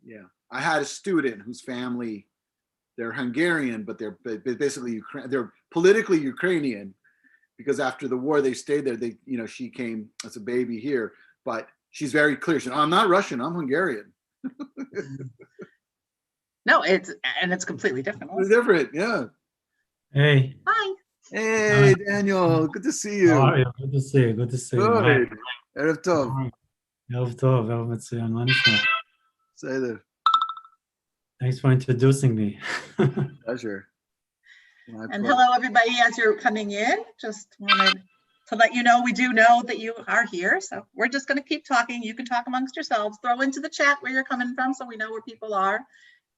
Yeah. I had a student whose family, they're Hungarian, but they're basically they're politically Ukrainian, because after the war they stayed there. They, you know, she came as a baby here, but she's very clear. She said, I'm not Russian, I'm Hungarian. No, it's completely different. It's different, yeah. Hey. Hi. Hey, Daniel, good to see you. How are you? Good to see you. Good to see you. Good. Erev Tov. ערב טוב, ערב מצוין, מה נשמע? בסדר. Thanks for introducing me. Pleasure. And hello, everybody, as you're coming in. Just wanted to let you know, we do know that you are here. So we're just going to keep talking. You can talk amongst yourselves. Throw into the chat where you're coming from so we know where people are.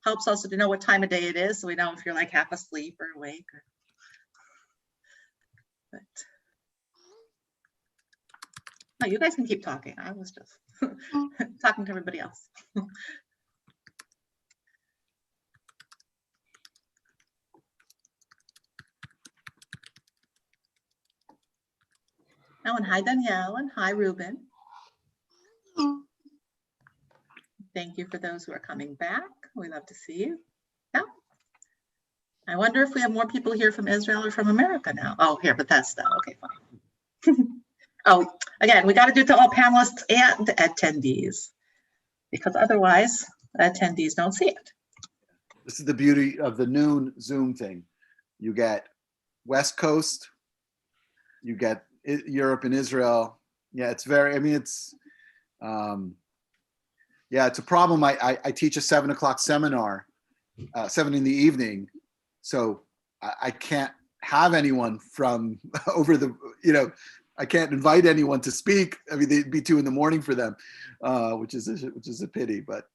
Helps us to know what time of day it is, so we know if you're like half asleep or awake. But no, you guys can keep talking. I was just talking to everybody else. Oh, and hi, Danielle, and hi, Ruben. Thank you for those who are coming back. We love to see you. Yeah. I wonder if we have more people here from Israel or from America now. Oh, here, Bethesda. Okay, fine. Oh, again, we got to do it to all panelists and attendees, because otherwise attendees don't see it. This is the beauty of the noon Zoom thing. You get West Coast, you get Europe and Israel. Yeah, it's very, I mean, it's, yeah, it's a problem. I teach a 7 o'clock seminar, 7 in the evening. So I can't have anyone from over the, you know, I can't invite anyone to speak. I mean, it'd be 2 in the morning for them, which is a pity, but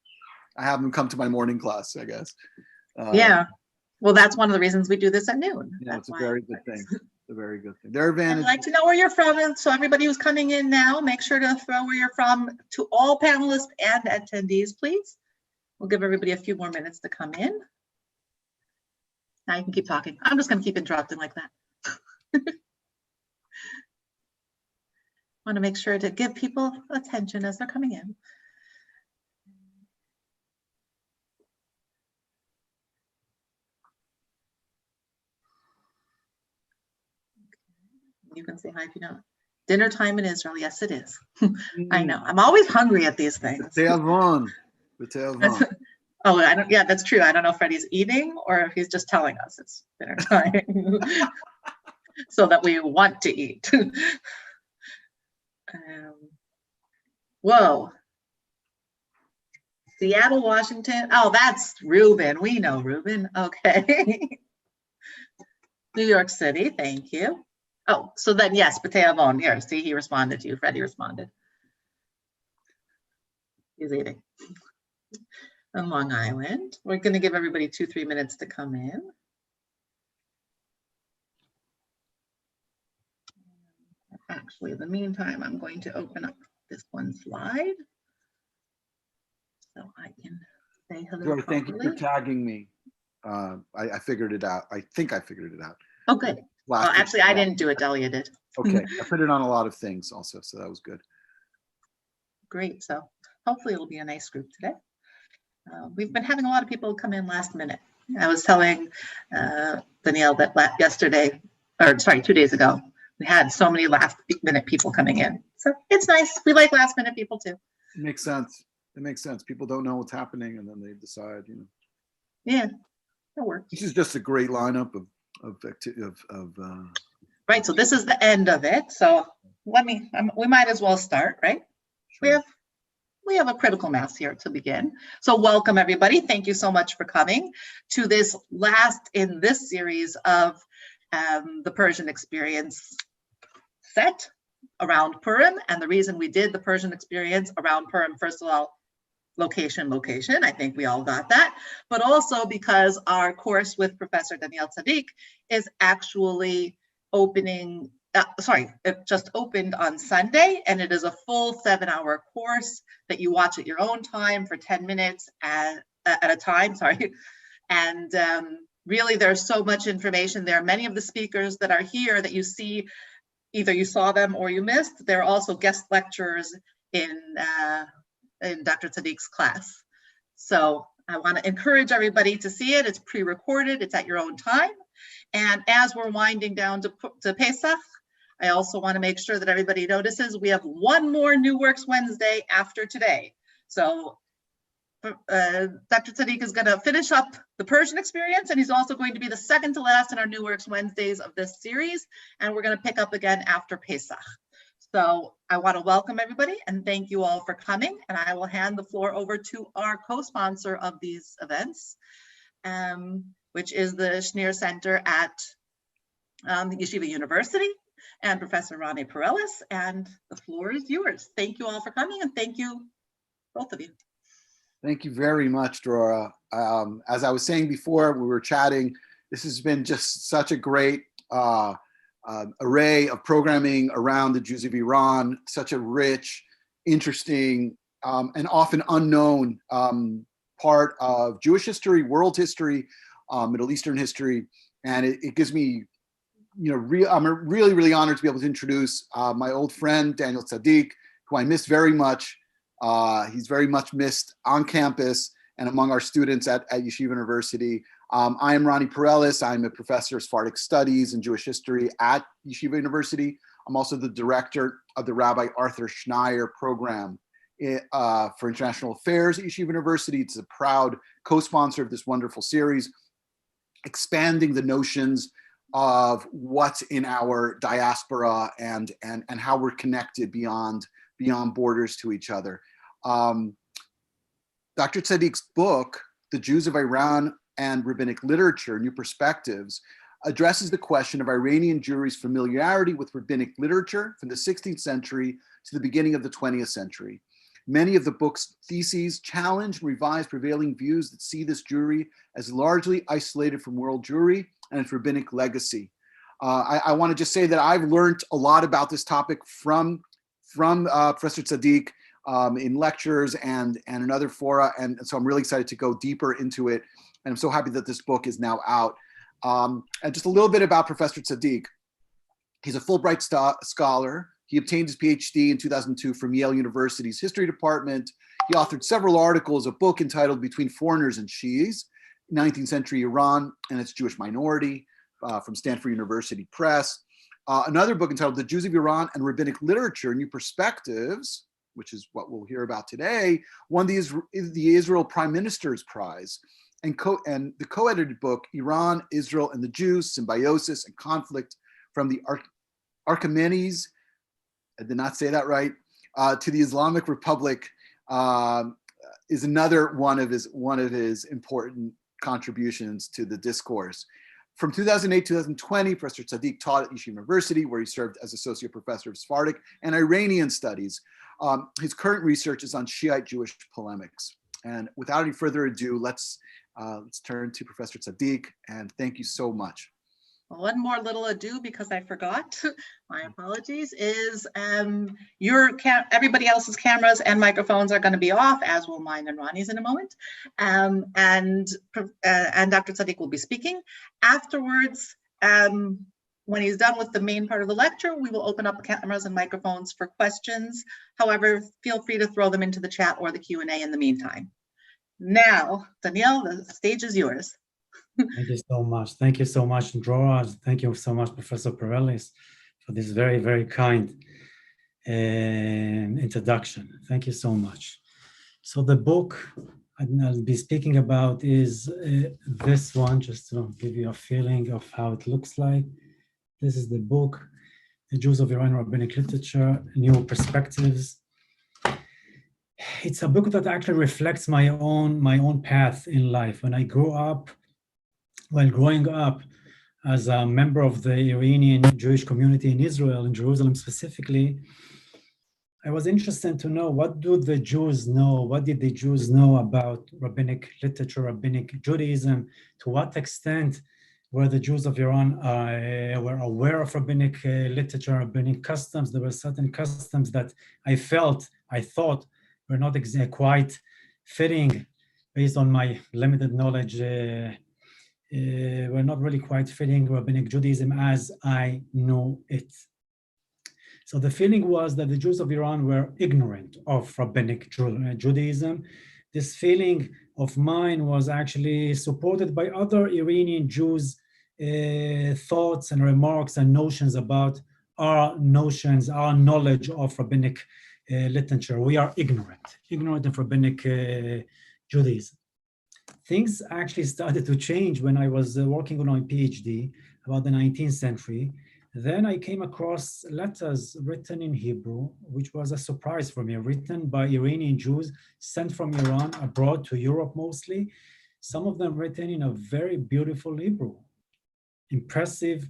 I have them come to my morning class, I guess. Yeah, well, that's one of the reasons we do this at noon. Yeah, That's it's a very good thing. It's a very good thing. Their I'd advantage. like to know where you're from, and so everybody who's coming in now, make sure to throw where you're from to all panelists and attendees, please. We'll give everybody a few more minutes to come in. Now you can keep talking. I'm just going to keep interrupting like that. Want to make sure to give people attention as they're coming in. You can say hi if you know. Dinner time in Israel. Yes, it is. I know. I'm always hungry at these things. Oh, I don't. Yeah, that's true. I don't know if Freddie's eating or if he's just telling us it's dinner time, so that we want to eat. Whoa. Seattle, Washington. Oh, that's Ruben. We know Ruben. Okay. New York City. Thank you. Oh, so then yes, B'tei Avon. Here, see, he responded to you. Freddie responded. He's eating. On Long Island. We're going to give everybody 2-3 minutes to come in. Actually, in the meantime, I'm going to open up this one slide so I can say hello. Thank you for tagging me. I figured it out. I think I figured it out. Oh, good. Well, actually, I didn't do it. Delia did. Okay, I put it on a lot of things also, so that was good. Great. So hopefully it'll be a nice group today. We've been having a lot of people come in last minute. I was telling Danielle that yesterday, or sorry, 2 days ago, we had so many last minute people coming in. So it's nice. We like last minute people too. It makes sense. It makes sense. People don't know what's happening and then they decide, you know. Yeah, that works. This is just a great lineup of right. So this is the end of it. So we might as well start, right? Sure. We have a critical mass here to begin. So welcome everybody. Thank you so much for coming to this last in this series of the Persian experience set around Purim. And the reason we did the Persian experience around Purim, first of all, location. I think we all got that, but also because our course with Professor Daniel Tsadik is actually opening, it just opened on Sunday, and it is a full 7-hour course that you watch at your own time for 10 minutes at a time, And really there's so much information there. Many of the speakers that are here that you see, either you saw them or you missed, they're also guest lecturers in Dr. Tsadik's class. So I want to encourage everybody to see it. It's pre-recorded, it's at your own time. And as we're winding down to Pesach, I also want to make sure that everybody notices we have one more New Works Wednesday after today. So Dr. Tsadik is going to finish up the Persian experience, and he's also going to be the second to last in our New Works Wednesdays of this series, and we're going to pick up again after Pesach. So I want to welcome everybody and thank you all for coming, and I will hand the floor over to our co-sponsor of these events, which is the Schneer Center at Yeshiva University and Professor Ronnie Perellis, and the floor is yours. Thank you all for coming, and thank you, both of you. Thank you very much, Drora. As I was saying before, we were chatting, this has been just such a great array of programming around the Jews of Iran, such a rich, interesting, and often unknown part of Jewish history, world history, Middle Eastern history. And it gives me, I'm really, really honored to be able to introduce my old friend, Daniel Tsadik, who I miss very much. He's very much missed on campus and among our students at Yeshiva University. I am Ronnie Perellis. I'm a professor of Sephardic Studies and Jewish History at Yeshiva University. I'm also the director of the Rabbi Arthur Schneier Program for International Affairs at Yeshiva University. It's a proud co-sponsor of this wonderful series, expanding the notions of what's in our diaspora and how we're connected beyond borders to each other. Dr. Tsadik's book, The Jews of Iran and Rabbinic Literature, New Perspectives, addresses the question of Iranian Jewry's familiarity with rabbinic literature from the 16th century to the beginning of the 20th century. Many of the book's theses challenge and revise prevailing views that see this Jewry as largely isolated from world Jewry and its rabbinic legacy. I want to just say that I've learned a lot about this topic from Professor Tsadik in lectures and in other fora, and so I'm really excited to go deeper into it, and I'm so happy that this book is now out. And just a little bit about Professor Tsadik. He's a Fulbright scholar. He obtained his PhD in 2002 from Yale University's History Department. He authored several articles, a book entitled Between Foreigners and Shi, 19th-Century Iran and its Jewish Minority, from Stanford University Press. Another book entitled The Jews of Iran and Rabbinic Literature, New Perspectives, which is what we'll hear about today, won the Israel Prime Minister's Prize. And the co-edited book, Iran, Israel, and the Jews, Symbiosis and Conflict, from the Archaemenids, I did not say that right, to the Islamic Republic, is another one of his important contributions to the discourse. From 2008 to 2020, Professor Tsadik taught at Yeshiva University, where he served as Associate Professor of Sephardic and Iranian Studies. His current research is on Shiite-Jewish polemics. And without any further ado, let's turn to Professor Tsadik, and thank you so much. One more little ado, because I forgot, my apologies, is everybody else's cameras and microphones are going to be off, as will mine and Ronnie's in a moment. And Dr. Tsadik will be speaking. Afterwards, when he's done with the main part of the lecture, we will open up cameras and microphones for questions. However, feel free to throw them into the chat or the Q&A in the meantime. Now, Daniel, the stage is yours. Thank you so much. Thank you so much, Drora. Thank you so much, Professor Perellis, for this very, very kind introduction. Thank you so much. So the book I'll be speaking about is this one, just to give you a feeling of how it looks like. This is the book, The Jews of Iran, Rabbinic Literature, New Perspectives. It's a book that actually reflects my own path in life. When I grew up, while growing up as a member of the Iranian Jewish community in Israel, in Jerusalem specifically, I was interested to know, what do the Jews know? What did the Jews know about rabbinic literature, rabbinic Judaism? To what extent were the Jews of Iran were aware of rabbinic literature, rabbinic customs? There were certain customs that I thought were not quite fitting, based on my limited knowledge, were not really quite fitting rabbinic Judaism as I know it. So the feeling was that the Jews of Iran were ignorant of rabbinic Judaism. This feeling of mine was actually supported by other Iranian Jews' thoughts and remarks and notions about our notions, our knowledge of rabbinic literature. We are ignorant of rabbinic Judaism. Things actually started to change when I was working on my PhD about the 19th century. Then I came across letters written in Hebrew, which was a surprise for me, written by Iranian Jews sent from Iran abroad to Europe mostly. Some of them written in a very beautiful Hebrew, impressive,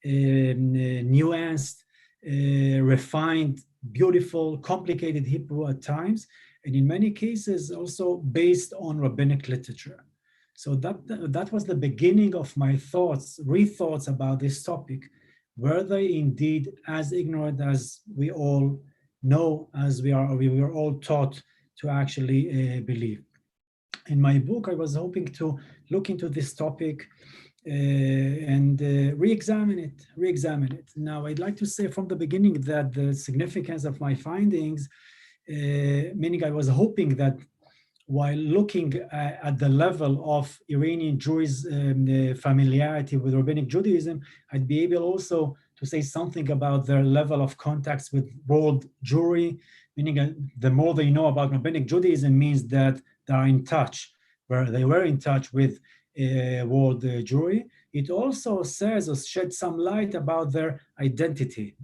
nuanced, refined, beautiful, complicated Hebrew at times, and in many cases also based on rabbinic literature. So that was the beginning of my thoughts, rethoughts about this topic. Were they indeed as ignorant as we all know, as we were all taught to actually believe? In my book, I was hoping to look into this topic and re-examine it. Now, I'd like to say from the beginning that the significance of my findings, meaning I was hoping that while looking at the level of Iranian Jewry's familiarity with Rabbinic Judaism, I'd be able also to say something about their level of contacts with world Jewry, meaning the more they know about Rabbinic Judaism means that they are in touch, where they were in touch with world Jewry. It also says or sheds some light about their identity.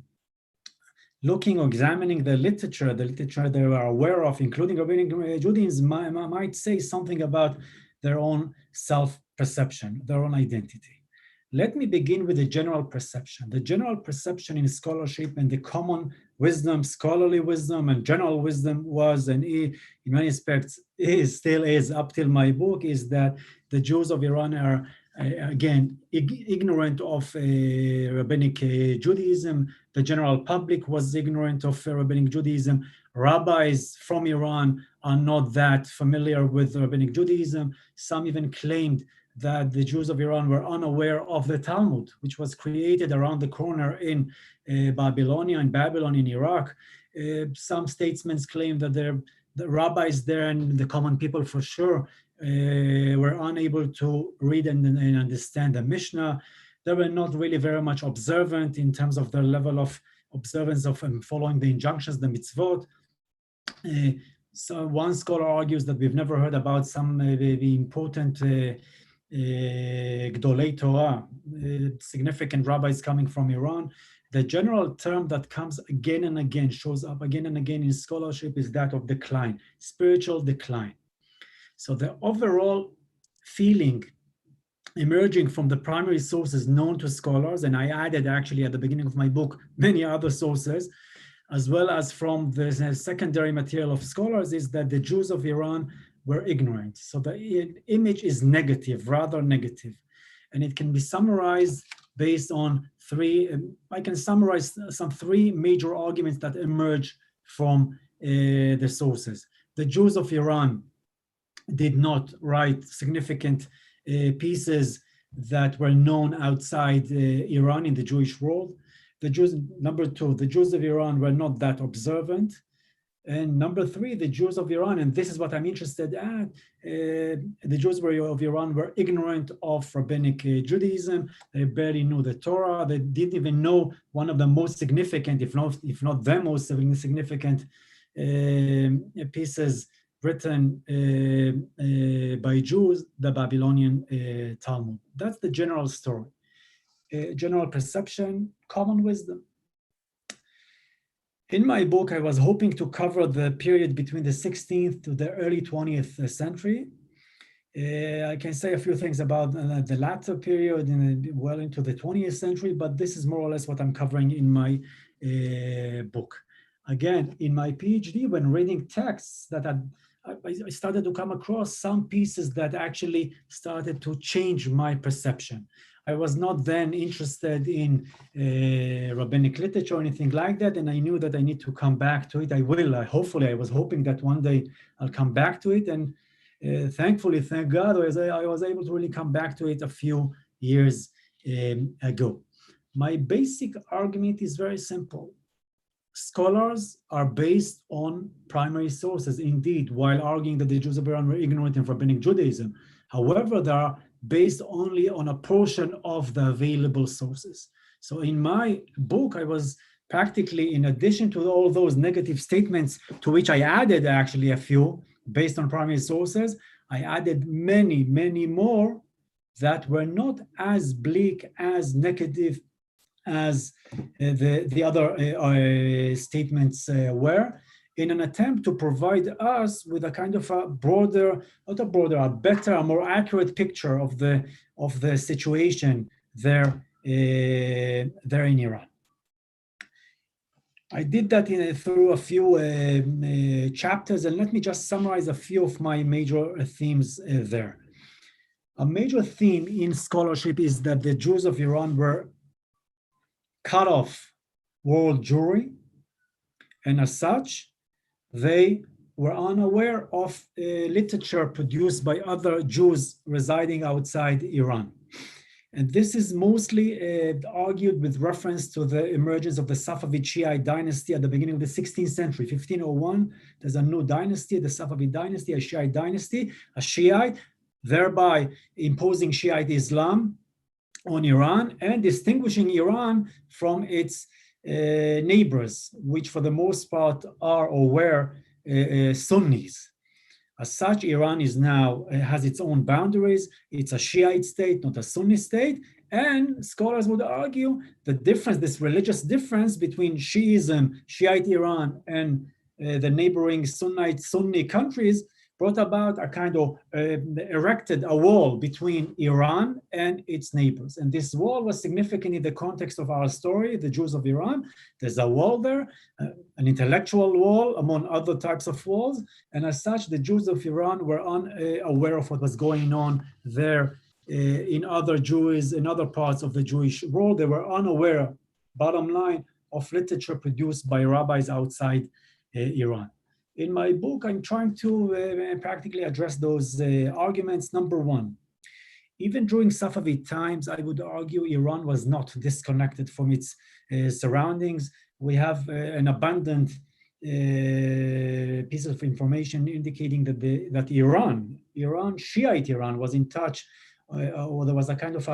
Looking or examining the literature they are aware of, including Rabbinic Judaism, might say something about their own self-perception, their own identity. Let me begin with the general perception. The general perception in scholarship and the common wisdom, scholarly wisdom and general wisdom was, and in many aspects still is up till my book, is that the Jews of Iran are again, ignorant of Rabbinic Judaism. The general public was ignorant of Rabbinic Judaism. Rabbis from Iran are not that familiar with Rabbinic Judaism. Some even claimed that the Jews of Iran were unaware of the Talmud, which was created around the corner in Babylon in Iraq. Some statesmen claimed that the rabbis there and the common people for sure were unable to read and understand the Mishnah. They were not really very much observant in terms of their level of observance of following the injunctions, the mitzvot. So one scholar argues that we've never heard about some the important Gdolei Torah, significant rabbis coming from Iran. The general term that comes again and again, shows up again and again in scholarship is that of decline, spiritual decline. So the overall feeling emerging from the primary sources known to scholars, and I added actually at the beginning of my book many other sources, as well as from the secondary material of scholars, is that the Jews of Iran were ignorant. So the image is negative, rather negative. And it can be summarized based on I can summarize some three major arguments that emerge from the sources. The Jews of Iran did not write significant pieces that were known outside Iran in the Jewish world. Number two, the Jews of Iran were not that observant. And number three, the Jews of Iran, and this is what I'm interested at, the Jews of Iran were ignorant of Rabbinic Judaism. They barely knew the Torah. They didn't even know one of the most significant, if not the most significant pieces written by Jews, the Babylonian Talmud. That's the general story. General perception, common wisdom. In my book, I was hoping to cover the period between the 16th to the early 20th century. I can say a few things about the latter period and well into the 20th century, but this is more or less what I'm covering in my book. Again, in my PhD, when reading texts that I started to come across some pieces that actually started to change my perception. I was not then interested in rabbinic literature or anything like that, and I knew that I need to come back to it. I will, hopefully, I was hoping that one day I'll come back to it, and thankfully, thank God, I was able to really come back to it a few years ago. My basic argument is very simple. scholars are based on primary sources, indeed, while arguing that the Jews of Iran were ignorant in Rabbinic Judaism. However, they are based only on a portion of the available sources. So in my book, I was practically, in addition to all those negative statements, to which I added actually a few based on primary sources, I added many, many more that were not as bleak, as negative as the other statements were, in an attempt to provide us with a kind of a broader, not a broader, a better, a more accurate picture of the situation there in Iran. I did that through a few chapters, and let me just summarize a few of my major themes there. A major theme in scholarship is that the Jews of Iran were cut off world Jewry, and as such, they were unaware of literature produced by other Jews residing outside Iran. And this is mostly argued with reference to the emergence of the Safavid Shiite dynasty at the beginning of the 16th century, 1501. There's a new dynasty, the Safavid dynasty, a Shiite dynasty, a Shiite, thereby imposing Shiite Islam on Iran and distinguishing Iran from its neighbors, which for the most part are or were Sunnis. As such, Iran is now has its own boundaries. It's a Shiite state, not a Sunni state. And scholars would argue the difference, this religious difference between Shiism, Shiite Iran, and the neighboring Sunni countries brought about a kind of erected a wall between Iran and its neighbors. And this wall was significant in the context of our story, the Jews of Iran. There's a wall there, an intellectual wall among other types of walls. And as such, the Jews of Iran were unaware of what was going on there in other parts of the Jewish world. They were unaware, bottom line, of literature produced by rabbis outside Iran. In my book, I'm trying to practically address those arguments. Number one, even during Safavid times, I would argue Iran was not disconnected from its surroundings. We have an abundant piece of information indicating that Iran, Shiite Iran, was in touch, or there was a kind of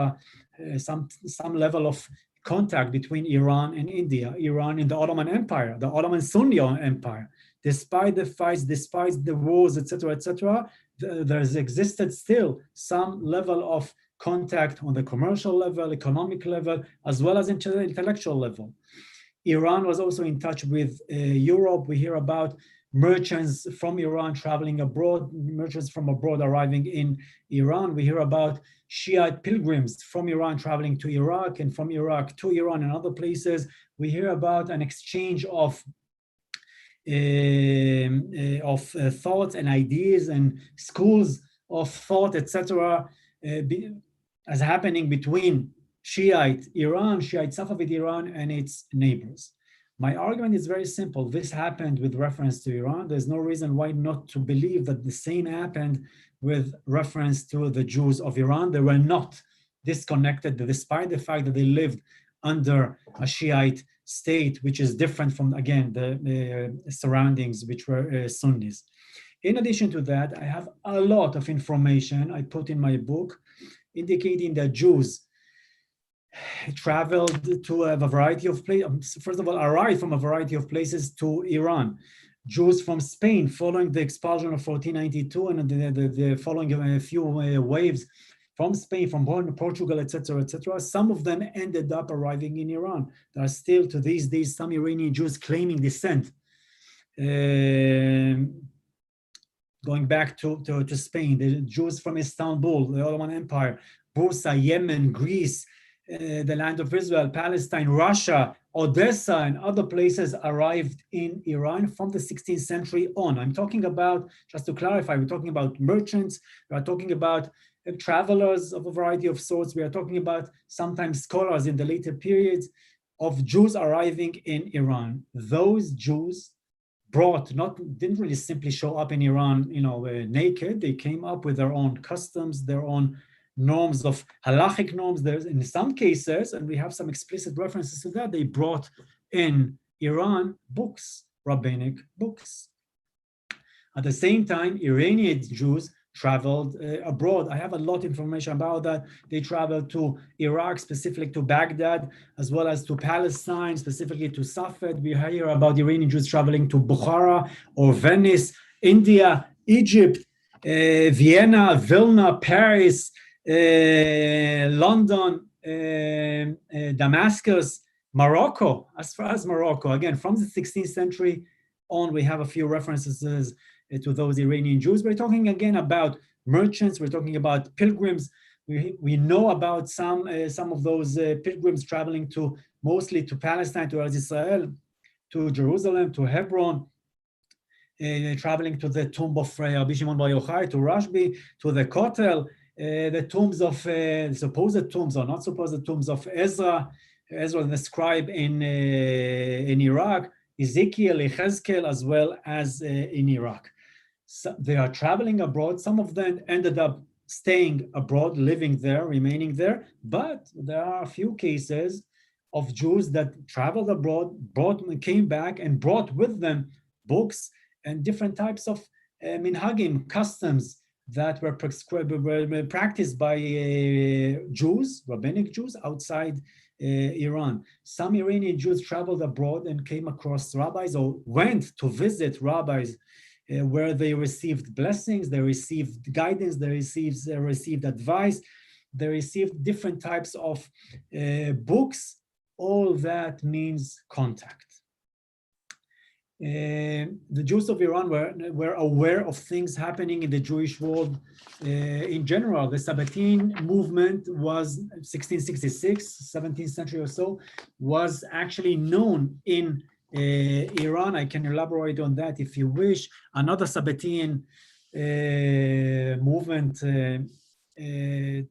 some level of contact between Iran and India, Iran in the Ottoman Empire, the Ottoman Sunni Empire. Despite the fights, despite the wars, etc., there's existed still some level of contact on the commercial level, economic level, as well as intellectual level. Iran was also in touch with Europe. We hear about merchants from Iran traveling abroad, merchants from abroad arriving in Iran. We hear about Shiite pilgrims from Iran traveling to Iraq, and from Iraq to Iran and other places. We hear about an exchange of thoughts and ideas and schools of thought, etc., as happening between Shiite Iran, Shiite Safavid Iran, and its neighbors. My argument is very simple. This happened with reference to Iran. There's no reason why not to believe that the same happened with reference to the Jews of Iran. They were not disconnected, despite the fact that they lived under a Shiite state, which is different from, again, the surroundings, which were Sunnis. In addition to that, I have a lot of information I put in my book indicating that Jews traveled to a variety of places. First of all, arrived from a variety of places to Iran. Jews from Spain, following the expulsion of 1492 and the following a few waves from Spain, from Portugal, etc., some of them ended up arriving in Iran. There are still, to these days, some Iranian Jews claiming descent, going back to Spain. The Jews from Istanbul, the Ottoman Empire, Bursa, Yemen, Greece, the land of Israel, Palestine, Russia, Odessa, and other places arrived in Iran from the 16th century on. I'm talking about, just to clarify, we're talking about merchants, we are talking about travelers of a variety of sorts, we are talking about sometimes scholars in the later periods of Jews arriving in Iran. Those Jews didn't really simply show up in Iran, naked. They came up with their own customs, their own norms of halachic norms. There's in some cases, and we have some explicit references to that, they brought in Iran books, rabbinic books. At the same time, Iranian Jews traveled abroad. I have a lot of information about that. They traveled to Iraq, specifically to Baghdad, as well as to Palestine, specifically to Safed. We hear about Iranian Jews traveling to Bukhara or Venice, India, Egypt, Vienna, Vilna, Paris, London, Damascus, Morocco. As far as Morocco, again, from the 16th century on, we have a few references to those Iranian Jews. We're talking again about merchants. We're talking about pilgrims. We know about some of those pilgrims traveling to mostly to Palestine, to Eretz Israel, to Jerusalem, to Hebron, traveling to the tomb of Rabbi Shimon Bar Yochai, to Rashbi, to the Kotel, the tombs of supposed tombs or not supposed tombs of Ezra the scribe in Iraq, Ezekiel, Yechezkel, as well as in Iraq. So they are traveling abroad. Some of them ended up staying abroad, living there, remaining there. But there are a few cases of Jews that traveled abroad, came back and brought with them books and different types of minhagim, customs that were practiced by Jews, rabbinic Jews outside Iran. Some Iranian Jews traveled abroad and came across rabbis or went to visit rabbis where they received blessings, they received guidance, they received advice, they received different types of books. All that means contact. The Jews of Iran were aware of things happening in the Jewish world in general. The Sabbatean movement was 1666, 17th century or so, was actually known in Iran. I can elaborate on that if you wish. Another Sabbatean movement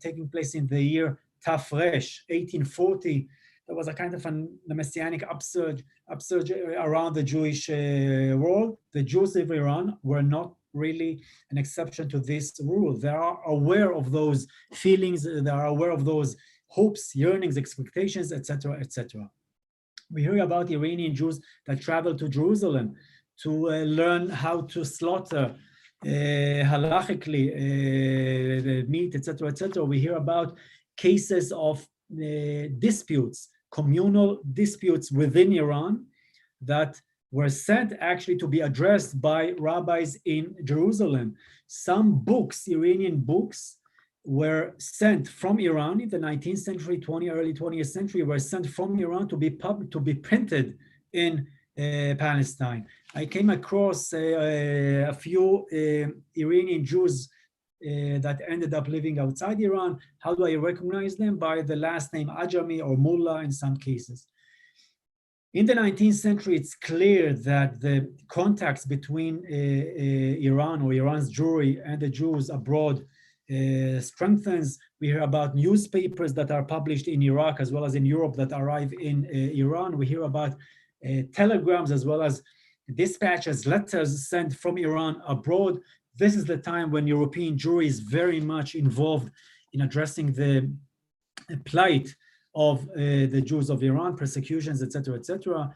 taking place in the year Tafresh, 1840. There was a kind of a messianic upsurge around the Jewish world. The Jews of Iran were not really an exception to this rule. They are aware of those feelings, they are aware of those hopes, yearnings, expectations, etc., etc. We hear about Iranian Jews that traveled to Jerusalem to learn how to slaughter halachically the meat, etc., etc. We hear about cases of disputes, communal disputes within Iran that were sent actually to be addressed by rabbis in Jerusalem. Some books, Iranian books, were sent from Iran in the 19th century, early 20th century, were sent from Iran to be printed in Palestine. I came across a few Iranian Jews that ended up living outside Iran. How do I recognize them? By the last name Ajami or Mullah in some cases. In the 19th century, it's clear that the contacts between Iran or Iran's Jewry and the Jews abroad strengthens. We hear about newspapers that are published in Iraq as well as in Europe that arrive in Iran. We hear about telegrams as well as dispatches, letters sent from Iran abroad. This is the time when European Jewry is very much involved in addressing the plight of the Jews of Iran, persecutions, etc., etc.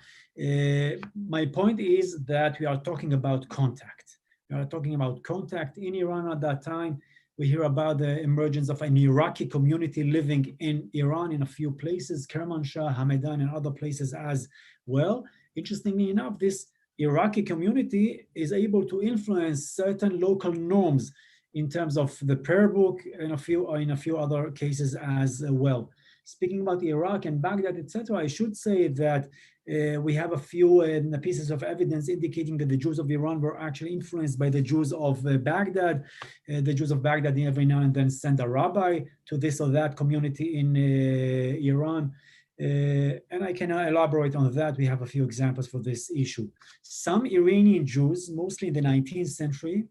My point is that we are talking about contact. We are talking about contact in Iran at that time. We hear about the emergence of an Iraqi community living in Iran in a few places, Kermanshah, Hamadan, and other places as well. Interestingly enough, this Iraqi community is able to influence certain local norms in terms of the prayer book and in a few other cases as well. Speaking about Iraq and Baghdad, etc., I should say that we have a few pieces of evidence indicating that the Jews of Iran were actually influenced by the Jews of Baghdad. The Jews of Baghdad every now and then send a rabbi to this or that community in Iran. And I can elaborate on that. We have a few examples for this issue. Some Iranian Jews, mostly in the 19th century,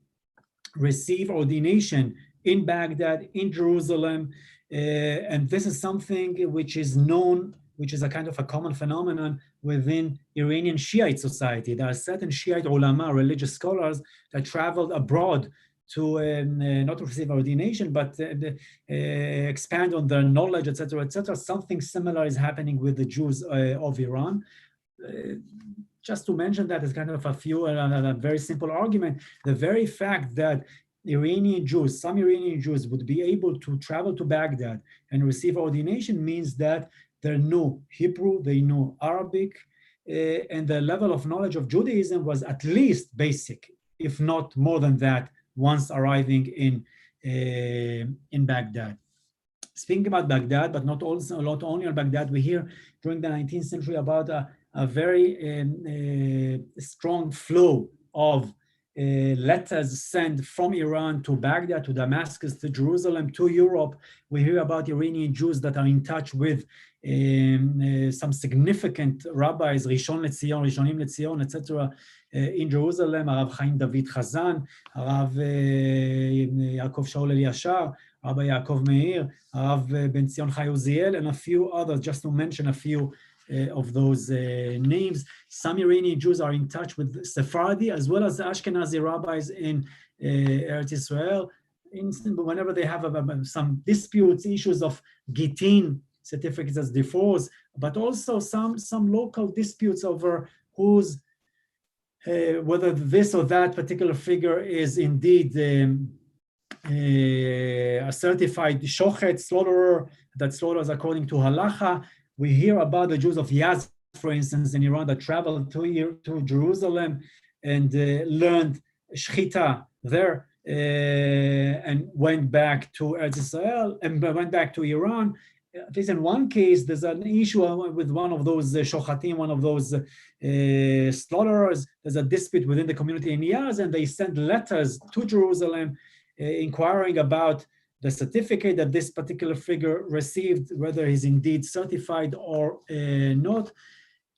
receive ordination in Baghdad, in Jerusalem, and this is something which is known, which is a kind of a common phenomenon within Iranian Shiite society. There are certain Shiite ulama, religious scholars, that traveled abroad to not receive ordination, but expand on their knowledge, etc., etc. Something similar is happening with the Jews of Iran. just to mention that as kind of a very simple argument, the very fact that Iranian Jews, some Iranian Jews would be able to travel to Baghdad and receive ordination means that they know Hebrew, they know Arabic, and the level of knowledge of Judaism was at least basic, if not more than that, once arriving in Baghdad. Speaking about Baghdad, but not only on Baghdad, we hear during the 19th century about a very strong flow of letters sent from Iran to Baghdad, to Damascus, to Jerusalem, to Europe. We hear about Iranian Jews that are in touch with some significant rabbis, Rishon LeZion, Rishonim LeZion, etc. In Jerusalem, Rav Chaim David Chazan, Rav Yaakov Shaul Eliashar, Rabbi Yaakov Meir, Rav Ben Zion Chai Uziel, and a few others, just to mention a few of those names. Some Iranian Jews are in touch with Sephardi as well as the Ashkenazi rabbis in Eretz Israel. Whenever they have some disputes, issues of Gittin, certificates as divorce, but also some local disputes over who's whether this or that particular figure is indeed a certified shochet, slaughterer, that slaughters according to halacha. We hear about the Jews of Yazd, for instance, in Iran, that traveled to Jerusalem and learned shchita there and went back to Eretz Israel and went back to Iran. At least in one case, there's an issue with one of those shochatim, one of those slaughterers. There's a dispute within the community in Yazd, and they sent letters to Jerusalem inquiring about the certificate that this particular figure received, whether he's indeed certified or not.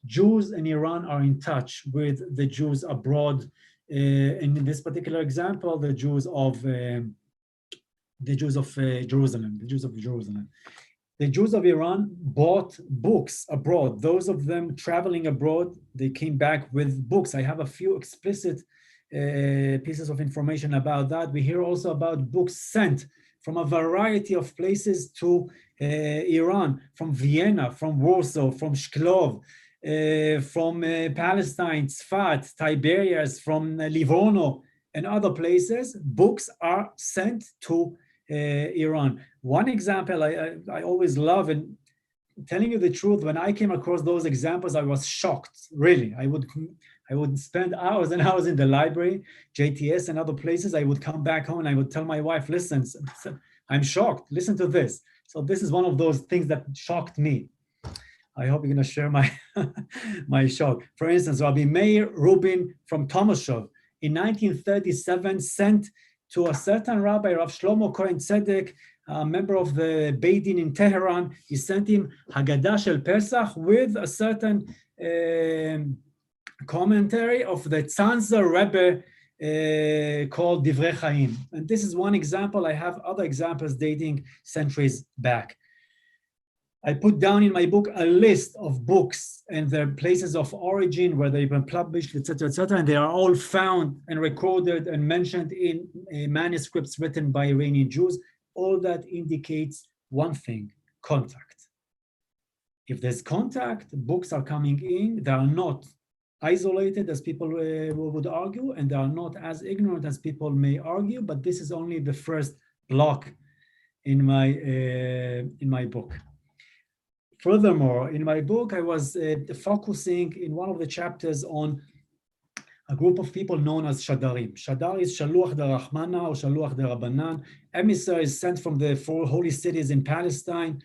Jews in Iran are in touch with the Jews abroad. And in this particular example, the Jews of Jerusalem. The Jews of Iran bought books abroad. Those of them traveling abroad, they came back with books. I have a few explicit pieces of information about that. We hear also about books sent from a variety of places to Iran, from Vienna, from Warsaw, from Shklov, from Palestine, Tzfat, Tiberias, from Livorno, and other places. Books are sent to Iran. One example I always love, and telling you the truth, when I came across those examples, I was shocked, really. I would spend hours and hours in the library, JTS and other places. I would come back home and I would tell my wife, listen, I'm shocked, listen to this. So this is one of those things that shocked me. I hope you're gonna share my shock. For instance, Rabbi Meir Rubin from Tomashov in 1937 sent to a certain rabbi, Rav Shlomo Cohen Tsadik, a member of the Beit Din in Tehran. He sent him Haggadah Shel Pesach with a certain commentary of the Tzanzer Rebbe called Divrei Chaim. And this is one example. I have other examples dating centuries back. I put down in my book a list of books and their places of origin, where they've been published, etc., and they are all found and recorded and mentioned in manuscripts written by Iranian Jews. All that indicates one thing: contact. If there's contact, books are coming in. They are not isolated, as people would argue, and they are not as ignorant as people may argue, but this is only the first block in my book. Furthermore, in my book, I was focusing in one of the chapters on a group of people known as Shadarim. Shadar is Shaluach de Rahmana or Shaluach de Rabbanan, emissaries sent from the four holy cities in Palestine,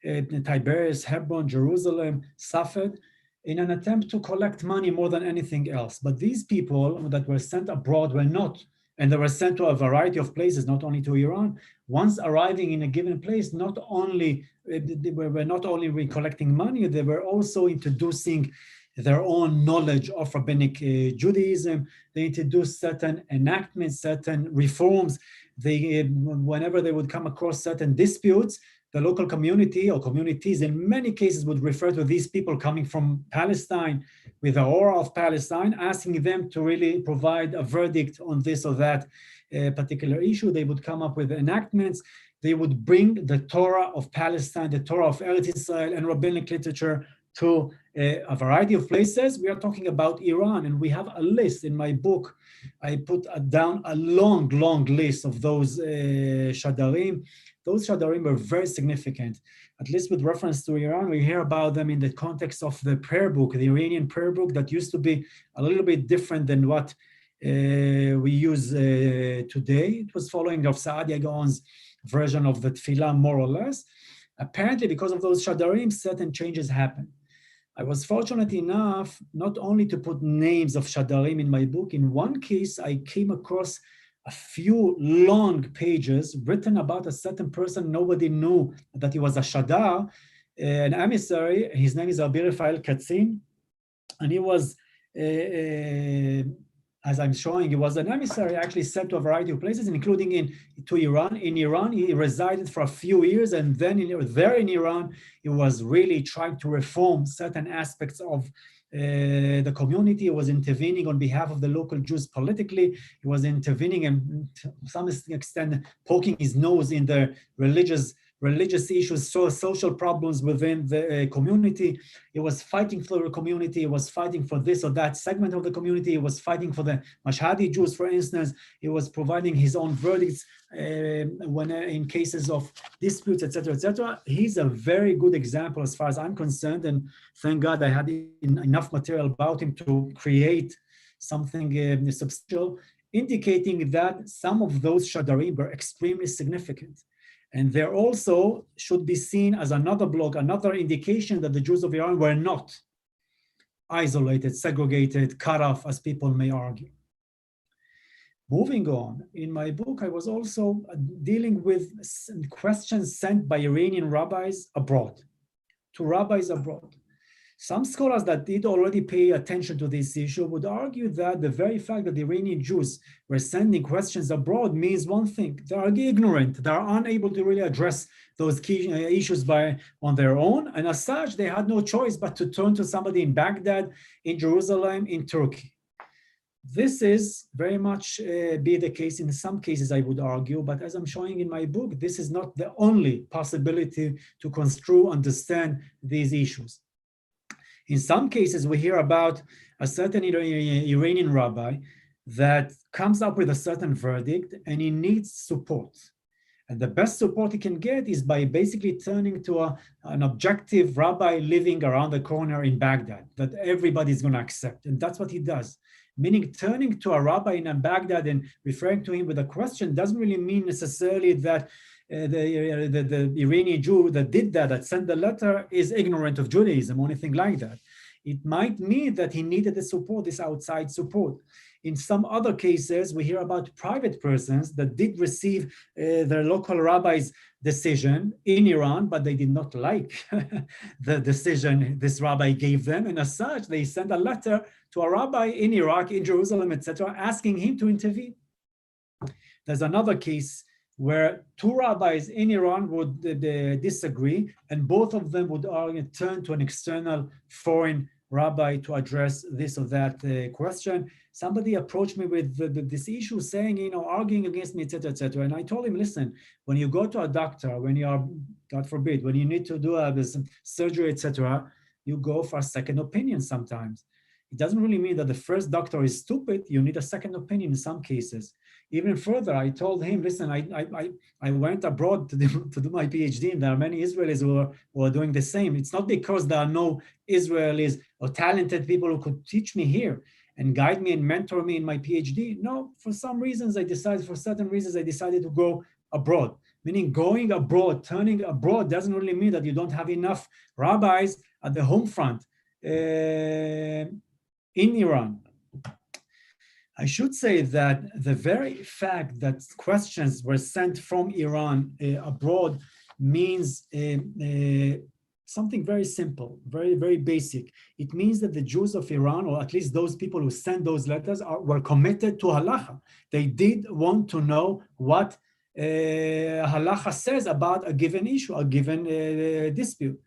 Tiberias, Hebron, Jerusalem, Safed, in an attempt to collect money more than anything else. But these people that were sent abroad were not, and they were sent to a variety of places, not only to Iran. Once arriving in a given place, they were not only collecting money, they were also introducing their own knowledge of Rabbinic Judaism. They introduced certain enactments, certain reforms. Whenever they would come across certain disputes, the local community or communities in many cases would refer to these people coming from Palestine with the aura of Palestine, asking them to really provide a verdict on this or that particular issue. They would come up with enactments. They would bring the Torah of Palestine, the Torah of Eretz Israel and rabbinic literature to a variety of places. We are talking about Iran, and we have a list in my book. I put down a long list of those shadarim. Those shadarim were very significant, at least with reference to Iran. We hear about them in the context of the prayer book, the Iranian prayer book that used to be a little bit different than what we use today. It was following of Saadia Gaon's version of the Tefillah, more or less. Apparently, because of those shadarim, certain changes happened. I was fortunate enough not only to put names of shadarim in my book. In one case, I came across a few long pages written about a certain person. Nobody knew that he was a shadar, an emissary. His name is Rabbi Rafael Katzin, and he was, as I'm showing, he was an emissary actually sent to a variety of places, including to Iran. In Iran, he resided for a few years, and then there in Iran, he was really trying to reform certain aspects of the community. He was intervening on behalf of the local Jews politically. He was intervening and to some extent poking his nose in the religious issues, social problems within the community. He was fighting for the community. He was fighting for this or that segment of the community. He was fighting for the Mashhadi Jews, for instance. He was providing his own verdicts when in cases of disputes, etc., etc. He's a very good example as far as I'm concerned, and thank God I had enough material about him to create something substantial, indicating that some of those shadarim were extremely significant. And there also should be seen as another block, another indication that the Jews of Iran were not isolated, segregated, cut off, as people may argue. Moving on, in my book, I was also dealing with questions sent by Iranian rabbis abroad, to rabbis abroad. Some scholars that did already pay attention to this issue would argue that the very fact that the Iranian Jews were sending questions abroad means one thing: they are ignorant, they are unable to really address those key issues on their own, and as such, they had no choice but to turn to somebody in Baghdad, in Jerusalem, in Turkey. This is very much be the case in some cases, I would argue, but as I'm showing in my book, this is not the only possibility to construe, understand these issues. In some cases, we hear about a certain Iranian rabbi that comes up with a certain verdict and he needs support. And the best support he can get is by basically turning to an objective rabbi living around the corner in Baghdad that everybody's going to accept. And that's what he does. Meaning turning to a rabbi in Baghdad and referring to him with a question doesn't really mean necessarily that the Iranian Jew that did that sent the letter is ignorant of Judaism or anything like that. It might mean that he needed the support, this outside support. In some other cases, we hear about private persons that did receive their local rabbi's decision in Iran, but they did not like the decision this rabbi gave them. And as such, they sent a letter to a rabbi in Iraq, in Jerusalem, etc., asking him to intervene. There's another case where two rabbis in Iran would disagree, and both of them would turn to an external foreign rabbi to address this or that question. Somebody approached me with this issue saying, arguing against me, etc., etc. And I told him, listen, when you go to a doctor, when you are, God forbid, when you need to do this surgery, etc., you go for a second opinion sometimes. It doesn't really mean that the first doctor is stupid. You need a second opinion in some cases. Even further, I told him, listen, I went abroad to do my PhD, and there are many Israelis who are doing the same. It's not because there are no Israelis or talented people who could teach me here and guide me and mentor me in my PhD. No, for certain reasons, I decided to go abroad. Meaning going abroad, turning abroad doesn't really mean that you don't have enough rabbis at the home front in Iran. I should say that the very fact that questions were sent from Iran abroad means something very simple, very, very basic. It means that the Jews of Iran, or at least those people who sent those letters, were committed to halacha. They did want to know what halacha says about a given issue, a given dispute.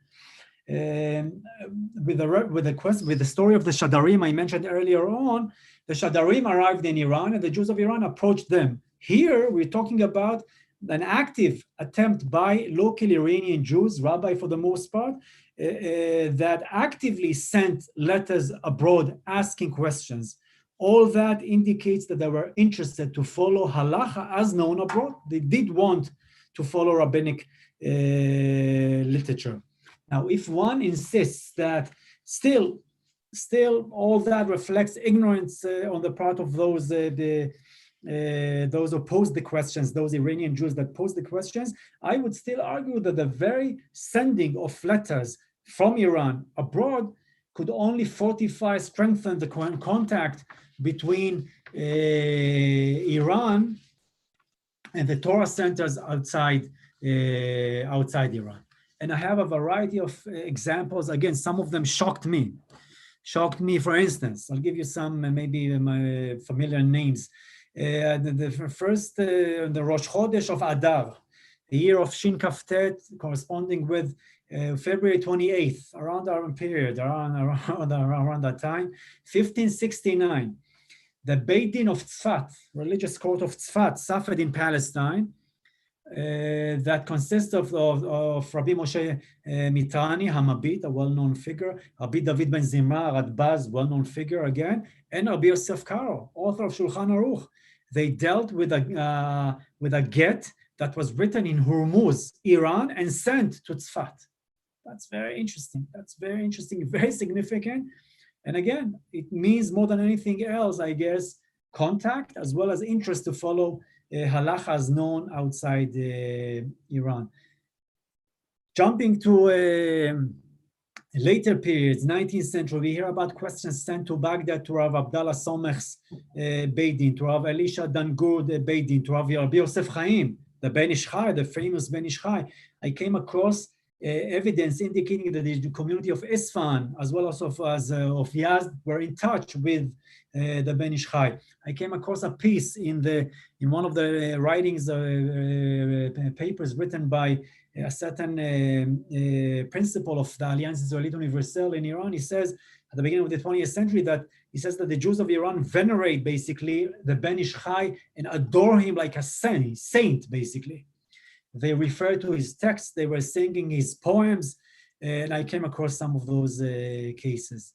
With the story of the Shadarim I mentioned earlier on, the Shadarim arrived in Iran and the Jews of Iran approached them. Here, we're talking about an active attempt by local Iranian Jews, rabbi for the most part, that actively sent letters abroad asking questions. All that indicates that they were interested to follow halacha as known abroad. They did want to follow rabbinic literature. Now, if one insists that still all that reflects ignorance on the part of those who posed the questions, those Iranian Jews that posed the questions, I would still argue that the very sending of letters from Iran abroad could only fortify, strengthen the contact between Iran and the Torah centers outside Iran. And I have a variety of examples. Again, some of them shocked me. For instance, I'll give you some maybe my familiar names. The first, the Rosh Chodesh of Adar, the year of Shin Kaftet, corresponding with February 28th, around our period, around that time, 1569, the Beit Din of Tzfat, religious court of Tzfat, suffered in Palestine, that consists of Rabbi Moshe Mitrani, Hamabit, a well-known figure, Rabbi David Ben Zimra, Radbaz, well-known figure again, and Rabbi Yosef Karo, author of Shulchan Aruch. They dealt with a get that was written in Hormuz, Iran, and sent to Tzfat. That's very interesting. Very significant. And again, it means more than anything else, I guess, contact as well as interest to follow halacha as known outside Iran. Jumping to later periods, 19th century, we hear about questions sent to Baghdad to Rav Abdallah Somech's Beit Din, to Rav Elisha Dangur's Beit Din, to Rav Yosef Chaim, the Ben Ish Chai, the famous Ben Ish Chai. I came across evidence indicating that the community of Isfahan, as well as of Yazd, were in touch with the Ben Ish Chai. I came across a piece in one of the writings, papers written by a certain principal of the Alliance Israelite Universelle in Iran. He says at the beginning of the 20th century that the Jews of Iran venerate basically the Ben Ish Chai and adore him like a saint basically. They refer to his texts, they were singing his poems, and I came across some of those cases.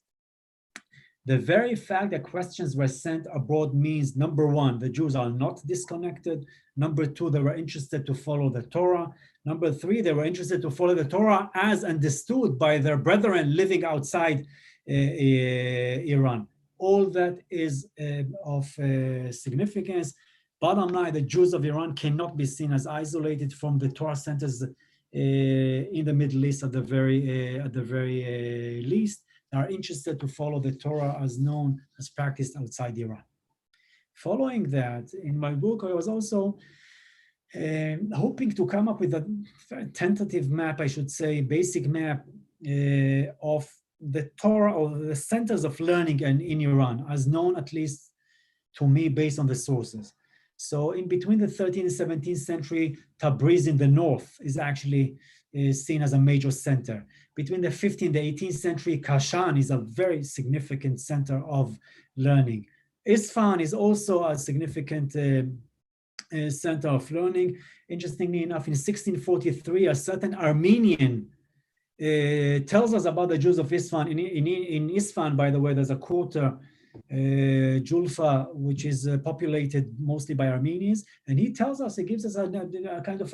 The very fact that questions were sent abroad means, number one, the Jews are not disconnected. Number two, they were interested to follow the Torah. Number three, they were interested to follow the Torah as understood by their brethren living outside Iran. All that is of significance. Bottom line, the Jews of Iran cannot be seen as isolated from the Torah centers in the Middle East at the very least. They are interested to follow the Torah as known, as practiced outside Iran. Following that, in my book, I was also hoping to come up with a tentative map, I should say, basic map of the Torah, or the centers of learning in Iran, as known at least to me based on the sources. So in between the 13th and 17th century, Tabriz in the north is actually seen as a major center. Between the 15th and the 18th century, Kashan is a very significant center of learning. Isfahan is also a significant center of learning. Interestingly enough, in 1643, a certain Armenian tells us about the Jews of Isfahan. In Isfahan, by the way, there's a quarter, Julfa, which is populated mostly by Armenians, and he tells us, he gives us a kind of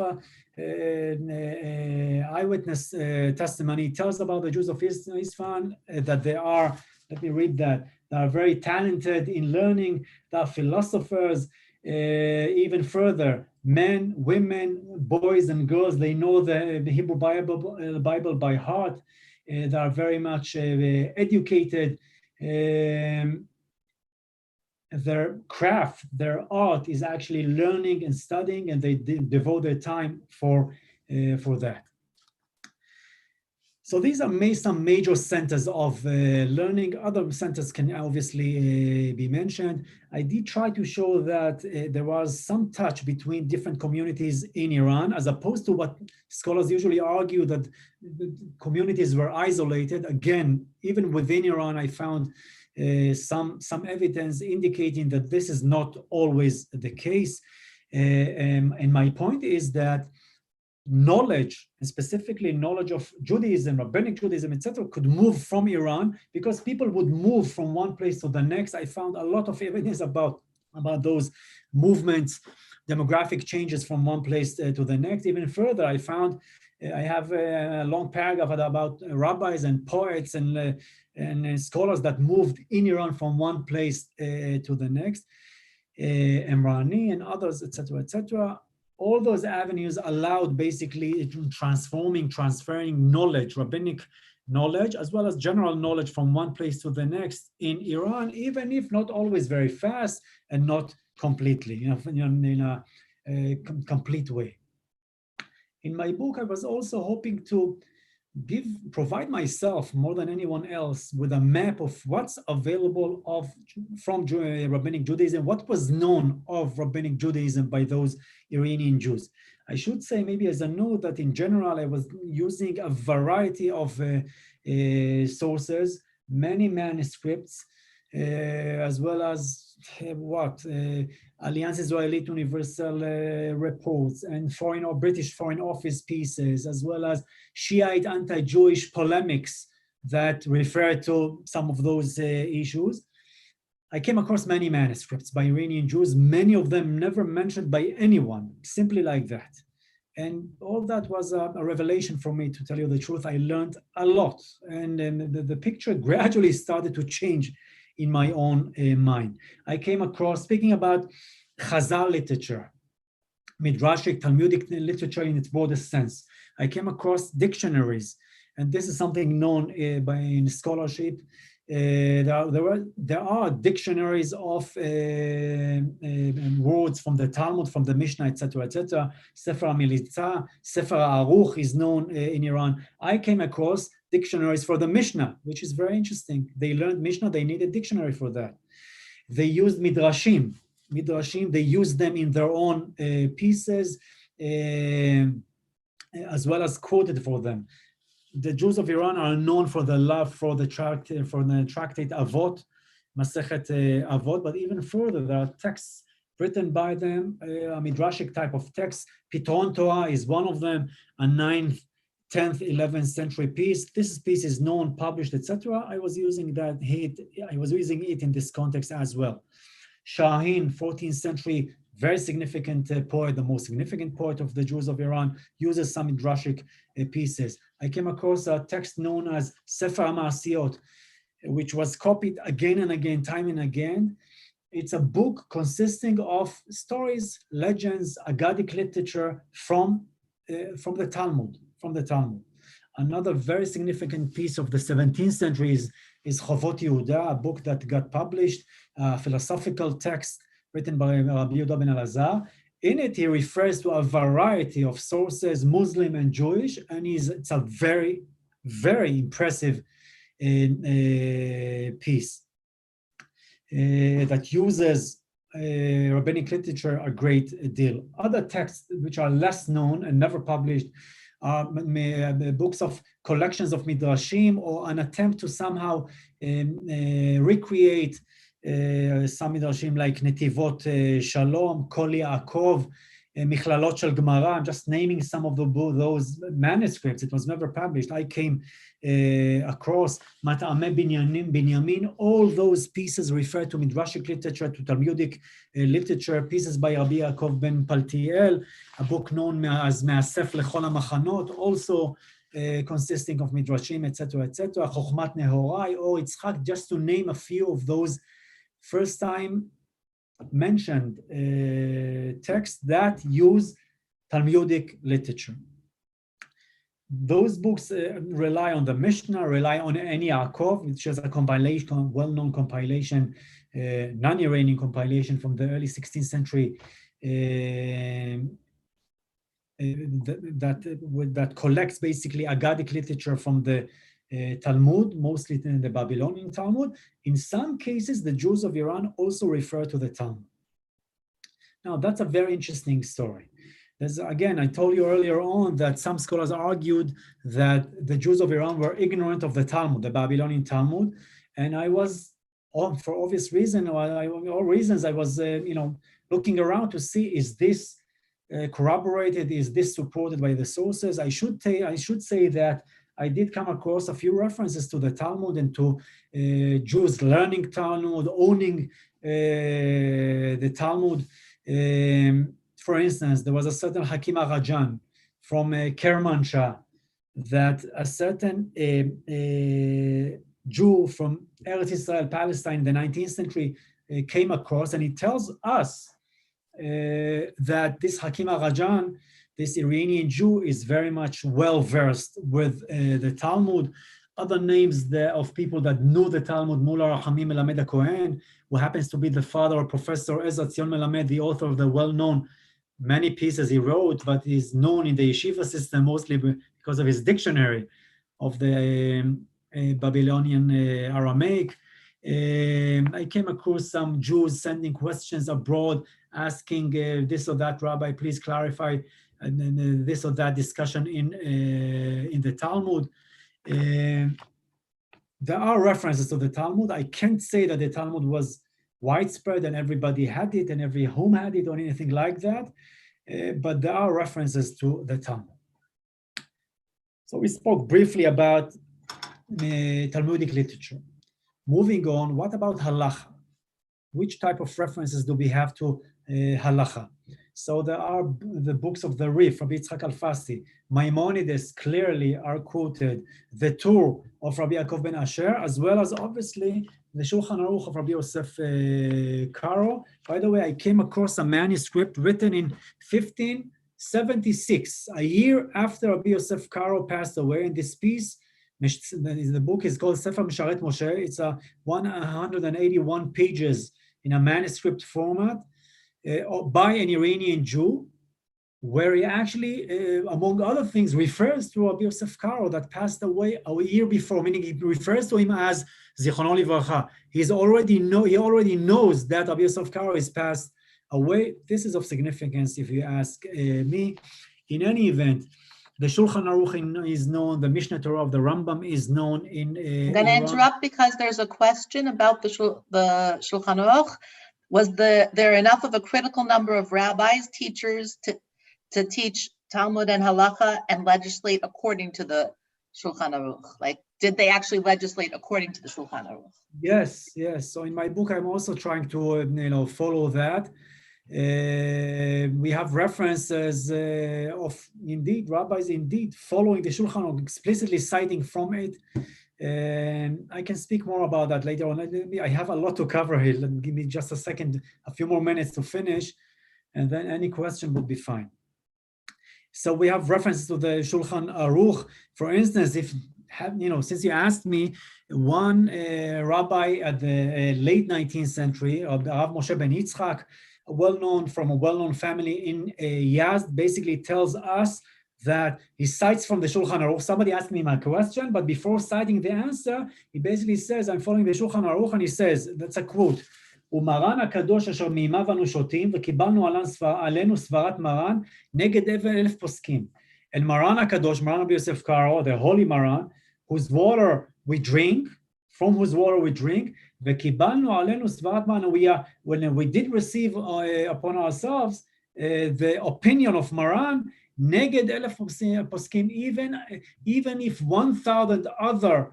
eyewitness testimony. He tells about the Jews of Isfahan that they are, let me read that, they are very talented in learning, they are philosophers, even further, men, women, boys and girls, they know the Hebrew Bible by heart, they are very much educated. Their craft, their art is actually learning and studying, and they devote their time for that. So these are some major centers of learning. Other centers can obviously be mentioned. I did try to show that there was some touch between different communities in Iran, as opposed to what scholars usually argue that the communities were isolated. Again, even within Iran, I found some evidence indicating that this is not always the case. And my point is that knowledge, and specifically knowledge of Judaism, Rabbinic Judaism, etc., could move from Iran, because people would move from one place to the next. I found a lot of evidence about those movements, demographic changes from one place to the next. Even further, I found, I have a long paragraph about rabbis and poets and scholars that moved in Iran from one place to the next, Emrani and others, etc., etc. All those avenues allowed basically transferring knowledge, rabbinic knowledge, as well as general knowledge from one place to the next in Iran, even if not always very fast and not completely, in a complete way. In my book, I was also hoping to provide myself more than anyone else with a map of what's available from Rabbinic Judaism, what was known of Rabbinic Judaism by those Iranian Jews. I should say, maybe as a note, that in general, I was using a variety of sources, many manuscripts, as well as Alliance Israelite Universal reports and British Foreign Office pieces, as well as Shiite anti-Jewish polemics that refer to some of those issues. I came across many manuscripts by Iranian Jews, many of them never mentioned by anyone, simply like that. And all that was a revelation for me, to tell you the truth. I learned a lot, and the picture gradually started to change in my own mind. I came across, speaking about Chazal literature, Midrashic, Talmudic literature in its broadest sense, I came across dictionaries, and this is something known in scholarship. There are dictionaries of words from the Talmud, from the Mishnah, etc., etc. Sefer HaMelitza, Sefer HaAruch is known in Iran. I came across dictionaries for the Mishnah, which is very interesting. They learned Mishnah, they need a dictionary for that. They used Midrashim. They used them in their own pieces, as well as quoted for them. The Jews of Iran are known for the love for the tractate Avot, Masechet Avot, but even further, there are texts written by them, a midrashic type of text. Pitron Torah is one of them, a 9th, 10th, 11th century piece. This piece is known, published, etc. I was using it in this context as well. Shahin, 14th century, very significant poet, the most significant poet of the Jews of Iran, uses some midrashic pieces. I came across a text known as Sefer HaMaasiyot, which was copied again and again, time and again. It's a book consisting of stories, legends, Aggadic literature from the Talmud. Another very significant piece of the 17th century is Chovot Yehuda, a book that got published, a philosophical text written by Rabbi Yehuda ben Elazar. In it, he refers to a variety of sources, Muslim and Jewish, and it's a very, very impressive piece that uses rabbinic literature a great deal. Other texts which are less known and never published are books of collections of midrashim, or an attempt to somehow recreate some midrashim like Netivot Shalom, Kol Yaakov, Michlalot Shel Gemara. I'm just naming some of those manuscripts. It was never published. I came across Mat'ameh Binyamin. All those pieces refer to midrashic literature, to Talmudic literature, pieces by Rabbi Yaakov ben Paltiel, a book known as Me'asef Lechol HaMachanot, also consisting of midrashim, etc., etc. Chochmat Nehorai, or Yitzchak, just to name a few of those first time mentioned texts that use Talmudic literature. Those books rely on the Mishnah, rely on Eni Yaakov, which is a compilation, well-known compilation, non-Iranian compilation from the early 16th century that collects basically Aggadic literature from the Talmud, mostly in the Babylonian Talmud. In some cases, the Jews of Iran also refer to the Talmud. Now, that's a very interesting story. Again, I told you earlier on that some scholars argued that the Jews of Iran were ignorant of the Talmud, the Babylonian Talmud, and I was, for obvious reason, I was looking around to see, is this corroborated? Is this supported by the sources? I should say that I did come across a few references to the Talmud and to Jews learning Talmud, owning the Talmud. For instance, there was a certain Hakim Arajan from Kermanshah that a certain Jew from Eretz Israel, Palestine, in the 19th century came across, and he tells us that this Hakim Arajan, this Iranian Jew, is very much well-versed with the Talmud. Other names of people that knew the Talmud, Mullah Rahamim Melamed Cohen, who happens to be the father of Professor Ezra Tzion Melamed, the author of the well-known many pieces he wrote, but is known in the yeshiva system mostly because of his dictionary of the Babylonian Aramaic. I came across some Jews sending questions abroad, asking this or that, Rabbi, please clarify this or that discussion in the Talmud. There are references to the Talmud. I can't say that the Talmud was widespread and everybody had it and every home had it or anything like that, but there are references to the Talmud. So we spoke briefly about Talmudic literature. Moving on, what about halacha? Which type of references do we have to halacha? So there are the books of the Rif, Rabbi Yitzchak Alfasi, Maimonides clearly are quoted, the Tur of Rabbi Yaakov ben Asher, as well as obviously the Shulchan Aruch of Rabbi Yosef Karo. By the way, I came across a manuscript written in 1576, a year after Rabbi Yosef Karo passed away. And this piece, the book is called Sefer Misharet Moshe. It's 181 pages in a manuscript format by an Iranian Jew, where he actually, among other things, refers to Rabbi Yosef Karo that passed away a year before, meaning he refers to him as Zichrono Livracha. He already knows that Rabbi Yosef Karo is passed away. This is of significance if you ask me. In any event, the Shulchan Aruch is known, the Mishnah Torah of the Rambam is known in I'm going to interrupt because there's a question about the Shulchan Aruch. Was there enough of a critical number of rabbis, teachers to teach Talmud and Halacha and legislate according to the Shulchan Aruch? Like, did they actually legislate according to the Shulchan Aruch? Yes. So in my book, I'm also trying to follow that. We have references of indeed rabbis following the Shulchan Aruch, explicitly citing from it. I can speak more about that later on. I have a lot to cover here. Give me just a second, a few more minutes to finish, and then any question would be fine. So we have references to the Shulchan Aruch. For instance, since you asked me, one rabbi at the late 19th century, Rav Moshe ben Yitzchak, from a well-known family in Yazd, basically tells us that he cites from the Shulchan Aruch. Somebody asked me my question, but before citing the answer, he basically says, I'm following the Shulchan Aruch, and he says, that's a quote, ומרן הקדוש אשר מימיו אנו שותים, וקיבלנו עלינו סברת מרן נגד אלף פוסקים. And Maran HaKadosh, Maran Rabbi Yosef Karo, the holy Maran, whose water we drink, וקיבלנו עלינו סברת מרן, when we did receive upon ourselves the opinion of Maran, neged elef poskim, even if 1,000 other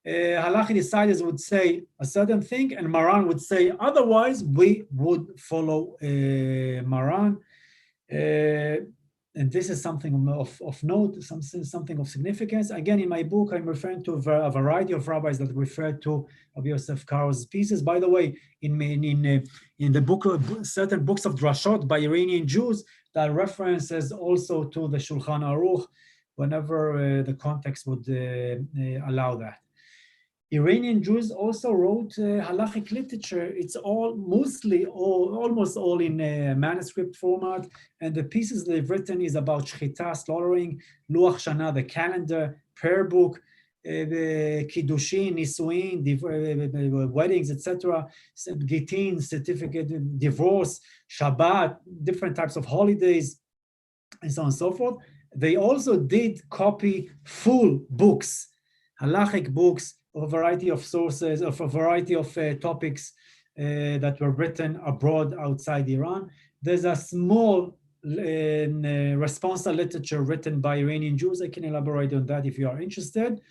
halachic deciders would say a certain thing and Maran would say otherwise, we would follow Maran. And this is something of note, something of significance. Again, in my book, I'm referring to a variety of rabbis that refer to Rabbi Yosef Karo's pieces. By the way, in the book, certain books of drashot by Iranian Jews, that references also to the Shulchan Aruch whenever the context would allow that. Iranian Jews also wrote halachic literature. It's almost all in manuscript format, and the pieces they've written is about shechita, slaughtering, luach shana, the calendar, prayer book, the kiddushin, nisuin, weddings, etc., gitin, certificate, divorce, Shabbat, different types of holidays, and so on and so forth. They also did copy full books, halachic books, of a variety of sources, of a variety of topics that were written abroad outside Iran. There's a small responsa literature written by Iranian Jews. I can elaborate on that if you are interested.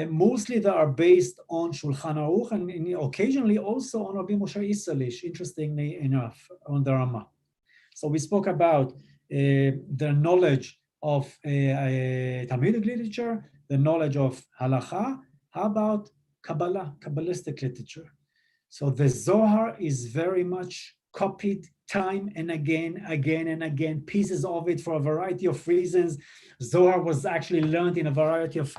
Mostly they are based on Shulchan Aruch and occasionally also on Rabbi Moshe Isserlich, interestingly enough, on the Ramah. So we spoke about the knowledge of Talmudic literature, the knowledge of Halacha. How about Kabbalah, Kabbalistic literature? So the Zohar is very much copied time and again, pieces of it for a variety of reasons. Zohar was actually learned in a variety of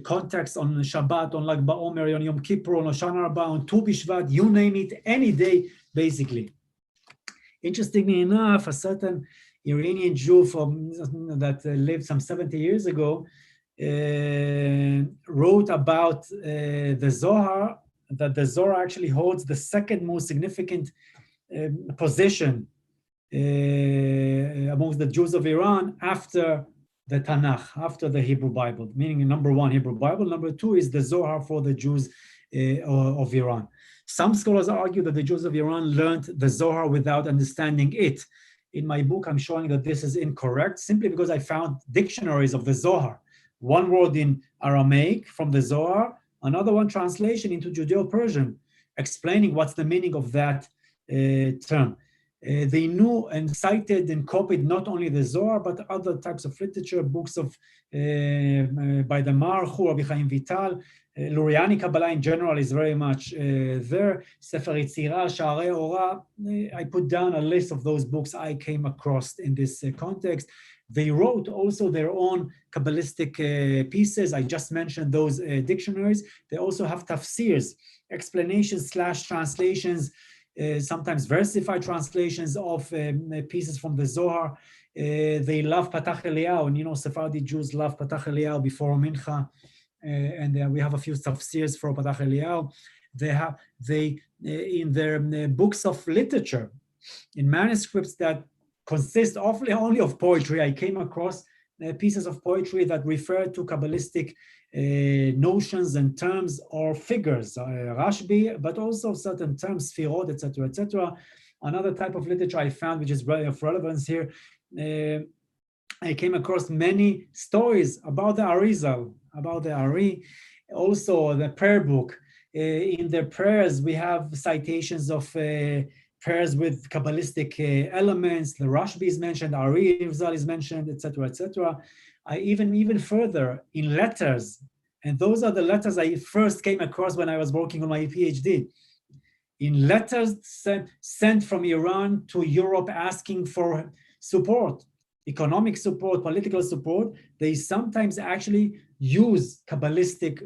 contexts on Shabbat, on Lag BaOmer, on Yom Kippur, on Hoshana Rabbah, on Tu B'Shvat, you name it, any day, basically. Interestingly enough, a certain Iranian Jew that lived some 70 years ago wrote about the Zohar, that the Zohar actually holds the second most significant position amongst the Jews of Iran after the Tanakh, after the Hebrew Bible, meaning number one, Hebrew Bible, number two is the Zohar for the Jews of Iran. Some scholars argue that the Jews of Iran learned the Zohar without understanding it. In my book, I'm showing that this is incorrect, simply because I found dictionaries of the Zohar. One word in Aramaic from the Zohar, another one translation into Judeo-Persian, explaining what's the meaning of that term. They knew and cited and copied not only the Zohar, but other types of literature, books of by the Marchu, Rabbi Chaim Vital, Luriani Kabbalah in general is very much there. Sefer Yetzirah, Sha'arei Ora. I put down a list of those books I came across in this context. They wrote also their own Kabbalistic pieces. I just mentioned those dictionaries. They also have tafsirs, explanations / translations, sometimes versified translations of pieces from the Zohar. They love Patach Eliyahu, and you know, Sephardi Jews love Patach Eliyahu before Mincha, and we have a few tafsirs for Patach Eliyahu. They in their books of literature, in manuscripts that consist only of poetry, I came across pieces of poetry that refer to Kabbalistic notions and terms or figures, Rashbi, but also certain terms, Sfirot, etc., etc. Another type of literature I found, which is really of relevance here, I came across many stories about the Arizal, about the Ari, also the prayer book. In their prayers, we have citations of prayers with Kabbalistic elements. The Rashbi is mentioned, Ari Arizal is mentioned, etc., etc. Even further, in letters, and those are the letters I first came across when I was working on my PhD. In letters sent from Iran to Europe asking for support, economic support, political support, they sometimes actually use Kabbalistic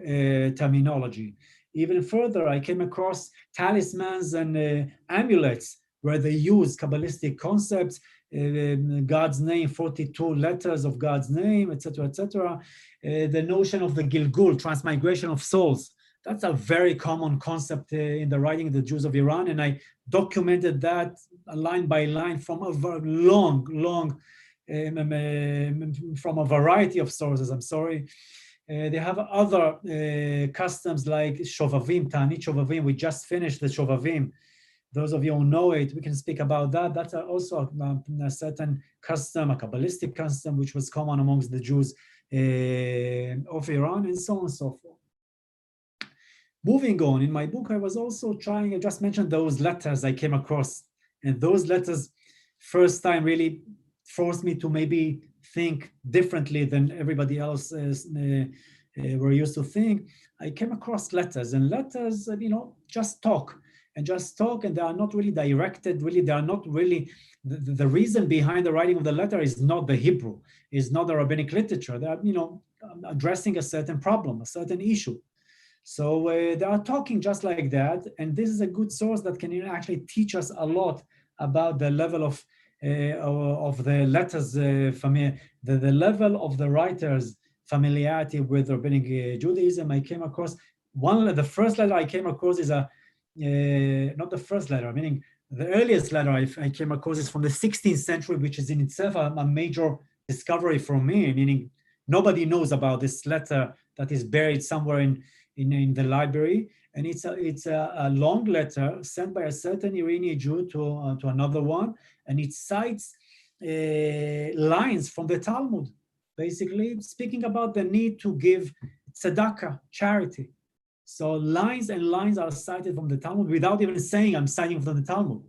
terminology. Even further, I came across talismans and amulets where they use Kabbalistic concepts, God's name, 42 letters of God's name, etc., etc. The notion of the Gilgal, transmigration of souls, that's a very common concept in the writing of the Jews of Iran, and I documented that line by line from a long, from a variety of sources, I'm sorry. They have other customs like Shovavim, Ta'anit Shovavim. We just finished the Shovavim. Those of you who know it, we can speak about that. That's also a certain custom, a Kabbalistic custom, which was common amongst the Jews of Iran, and so on and so forth. Moving on, in my book, I was also trying, I just mentioned those letters I came across. And those letters, first time really forced me to maybe think differently than everybody else were used to think. I came across letters, and letters, just talk. And they are not really directed, they are not really, the reason behind the writing of the letter is not the Hebrew, is not the rabbinic literature. They are, addressing a certain problem, a certain issue. So they are talking just like that, and this is a good source that can actually teach us a lot about the level of the letters, the level of the writer's familiarity with rabbinic Judaism. I came across the first letter I came across is not the first letter, meaning the earliest letter I came across is from the 16th century, which is in itself a major discovery for me, meaning nobody knows about this letter that is buried somewhere in the library. And it's a long letter sent by a certain Iranian Jew to another one, and it cites lines from the Talmud, basically speaking about the need to give tzedakah, charity. So lines and lines are cited from the Talmud without even saying I'm citing from the Talmud.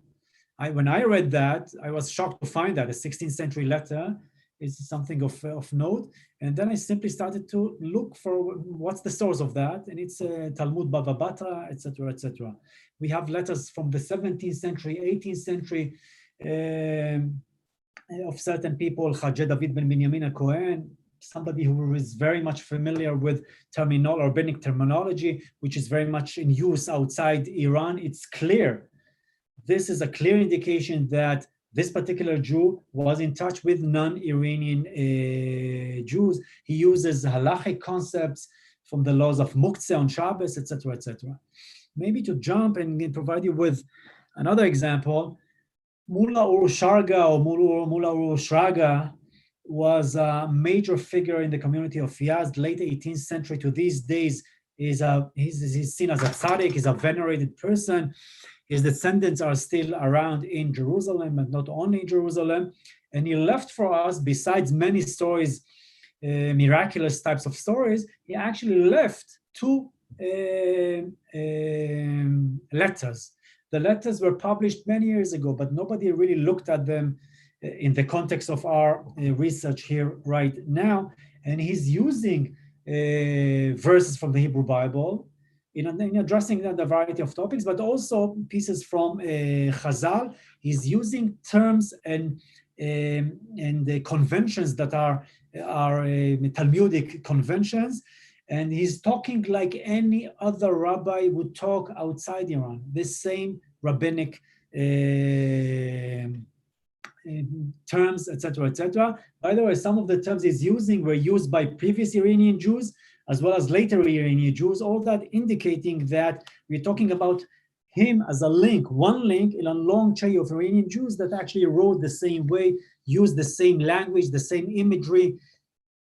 When I read that, I was shocked to find that a 16th century letter is something of note. And then I simply started to look for what's the source of that. And it's Talmud Bava Batra, etc., etc. We have letters from the 17th century, 18th century of certain people, Chajeh David ben Binyamin Cohen, somebody who is very much familiar with rabbinic terminology, which is very much in use outside Iran. It's clear. This is a clear indication that this particular Jew was in touch with non-Iranian Jews. He uses halachic concepts from the laws of Muktzeh on Shabbos, etc., etc. Maybe to jump and provide you with another example, Mullah Urusharga or Mullah Urushraga was a major figure in the community of Yazd, late 18th century to these days. He's seen as a Tsadik, he's a venerated person. His descendants are still around in Jerusalem, and not only in Jerusalem. And he left for us, besides many stories, miraculous types of stories, he actually left two letters. The letters were published many years ago, but nobody really looked at them in the context of our research here right now. And he's using verses from the Hebrew Bible in addressing the variety of topics, but also pieces from Chazal. He's using terms and the conventions that are Talmudic conventions, and he's talking like any other rabbi would talk outside Iran. The same rabbinic terms, etc., etc. By the way, some of the terms he's using were used by previous Iranian Jews as well as later Iranian Jews, all that indicating that we're talking about him as a link, one link in a long chain of Iranian Jews that actually wrote the same way, used the same language, the same imagery.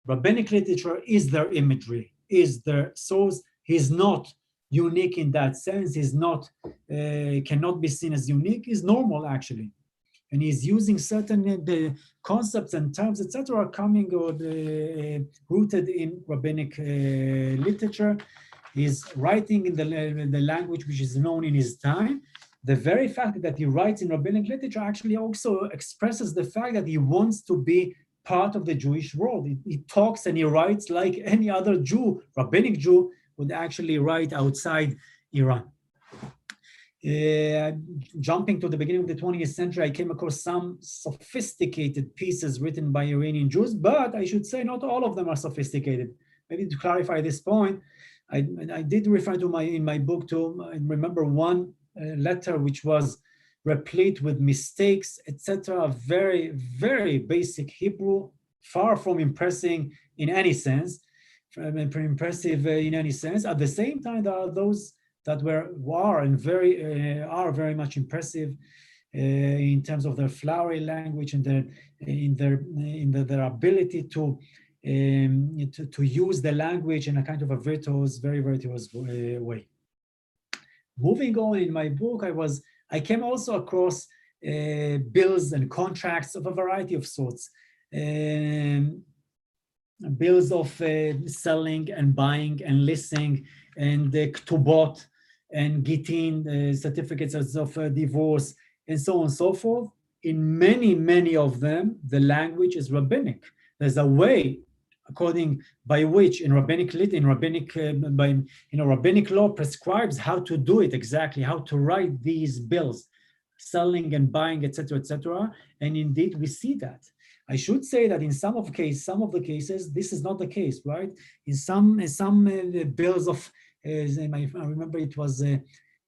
Rabbinic literature is their imagery, is their source. He's not unique in that sense. He's not, cannot be seen as unique. He's normal, actually. And he's using certain the concepts and terms, etc., are coming or rooted in rabbinic literature. He's writing in the language which is known in his time. The very fact that he writes in rabbinic literature actually also expresses the fact that he wants to be part of the Jewish world. He talks and he writes like any other Jew, rabbinic Jew, would actually write outside Iran. Jumping to the beginning of the 20th century, I came across some sophisticated pieces written by Iranian Jews, but I should say not all of them are sophisticated. Maybe to clarify this point, I did refer to in my book to, I remember one letter which was replete with mistakes, etc. Very, very basic Hebrew, far from impressing in any sense, impressive in any sense. At the same time, there are those that are very much impressive in terms of their flowery language and their ability to use the language in a kind of a virtuose, very virtuous way. Moving on in my book, I came also across bills and contracts of a variety of sorts. Bills of selling and buying and leasing, and the ktubot and gitin, certificates of divorce, and so on and so forth. In many of them, the language is rabbinic. There's a way, by which rabbinic law prescribes how to do it exactly, how to write these bills, selling and buying, etc., etc. And indeed, we see that. I should say that in some of the cases, this is not the case, right? In some bills of, I remember it was, if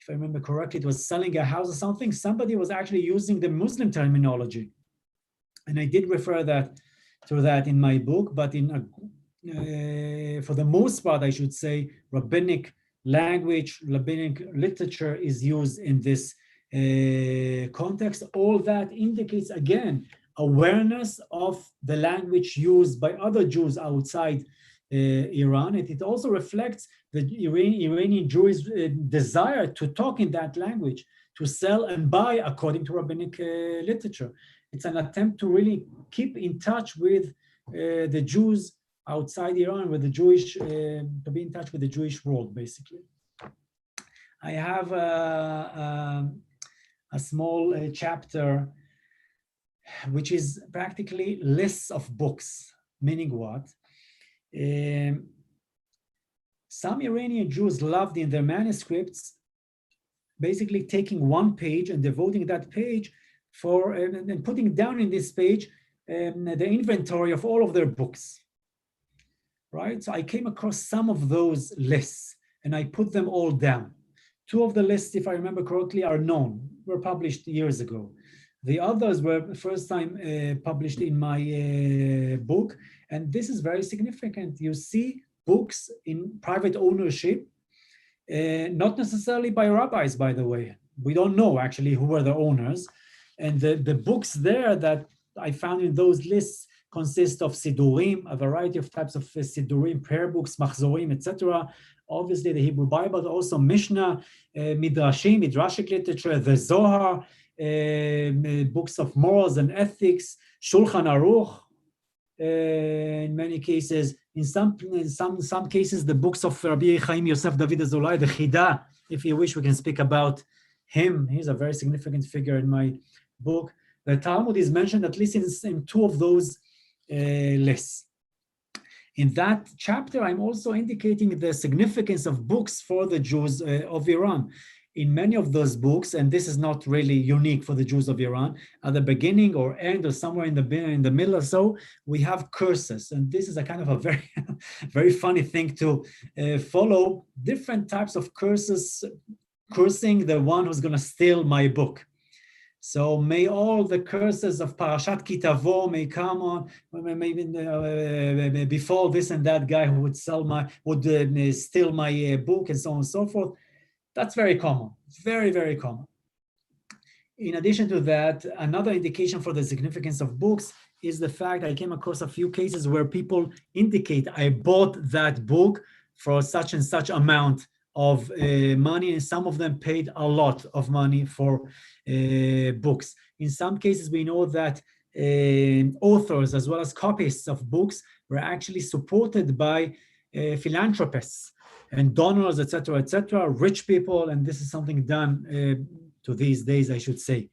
I remember correctly, it was selling a house or something. Somebody was actually using the Muslim terminology, and I did refer to that in my book. But for the most part, I should say, rabbinic language, rabbinic literature is used in this context. All that indicates again awareness of the language used by other Jews outside Iran. It also reflects the Iranian Jewish desire to talk in that language, to sell and buy according to rabbinic literature. It's an attempt to really keep in touch with the Jews outside Iran, with the Jewish, to be in touch with the Jewish world, basically. I have a small chapter which is practically lists of books, meaning what? Some Iranian Jews loved in their manuscripts basically taking one page and devoting that page for, and putting down in this page the inventory of all of their books, right? So I came across some of those lists and I put them all down. Two of the lists, if I remember correctly, are known, were published years ago. The others were first time published in my book, and this is very significant. You see books in private ownership, not necessarily by rabbis, by the way. We don't know actually who were the owners. And the books there that I found in those lists consist of Sidurim, a variety of types of Sidurim, prayer books, Machzorim, etc. Obviously the Hebrew Bible, but also Mishnah, Midrashim, Midrashic literature, the Zohar, books of morals and ethics, Shulchan Aruch, in many cases. In some cases, the books of Rabbi Chaim Yosef David Azulai, the Chida, if you wish, we can speak about him. He's a very significant figure in my book. The Talmud is mentioned at least in two of those lists. In that chapter, I'm also indicating the significance of books for the Jews of Iran. In many of those books, and this is not really unique for the Jews of Iran, at the beginning or end or somewhere in the middle or so, we have curses. And this is a kind of a very, very funny thing to follow. Different types of curses, cursing the one who's going to steal my book. So may all the curses of Parashat Kitavo may come on, maybe befall this and that guy who would steal my book and so on and so forth. That's very common, very, very common. In addition to that, another indication for the significance of books is the fact I came across a few cases where people indicate, I bought that book for such and such amount of money, and some of them paid a lot of money for books. In some cases, we know that authors as well as copyists of books were actually supported by philanthropists and donors, etc., rich people, and this is something done to these days, I should say.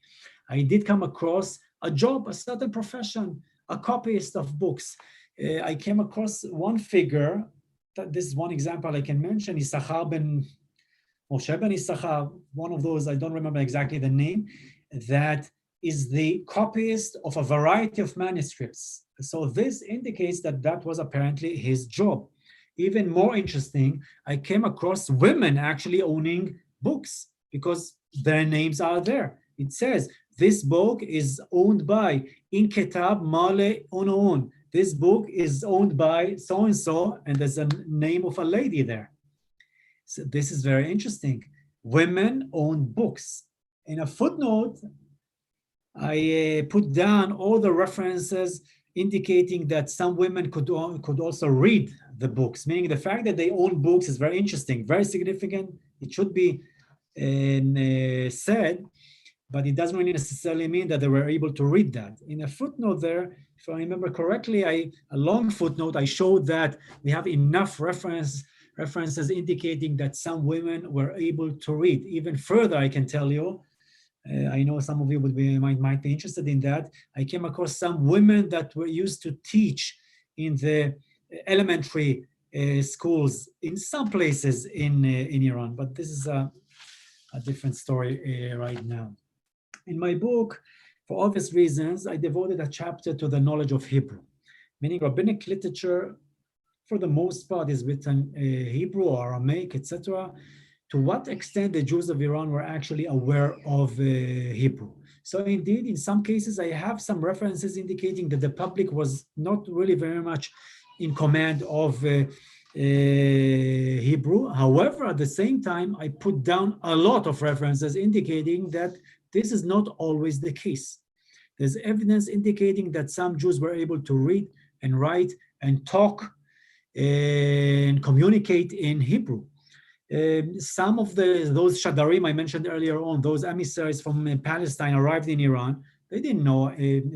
I did come across a job, a certain profession, a copyist of books. I came across one figure, this is one example I can mention, Issachar ben Moshe ben Issachar, one of those, I don't remember exactly the name, that is the copyist of a variety of manuscripts. So this indicates that that was apparently his job. Even more interesting, I came across women actually owning books because their names are there. It says, this book is owned by In Ketab Male Onoon. This book is owned by so-and-so, and there's a name of a lady there. So this is very interesting. Women own books. In a footnote, I put down all the references indicating that some women could also read the books, meaning the fact that they own books is very interesting, very significant. It should be said, but it doesn't really necessarily mean that they were able to read that. In a footnote there, if I remember correctly, a long footnote, I showed that we have enough references indicating that some women were able to read. Even further, I can tell you, I know some of you might be interested in that. I came across some women that were used to teach in the elementary schools in some places in Iran, but this is a different story right now. In my book, for obvious reasons, I devoted a chapter to the knowledge of Hebrew, meaning rabbinic literature, for the most part, is written Hebrew or Aramaic, etc. To what extent the Jews of Iran were actually aware of Hebrew. So indeed, in some cases, I have some references indicating that the public was not really very much in command of Hebrew. However, at the same time, I put down a lot of references indicating that this is not always the case. There's evidence indicating that some Jews were able to read and write and talk and communicate in Hebrew. Some of those Shadarim I mentioned earlier on, those emissaries from Palestine arrived in Iran. They didn't know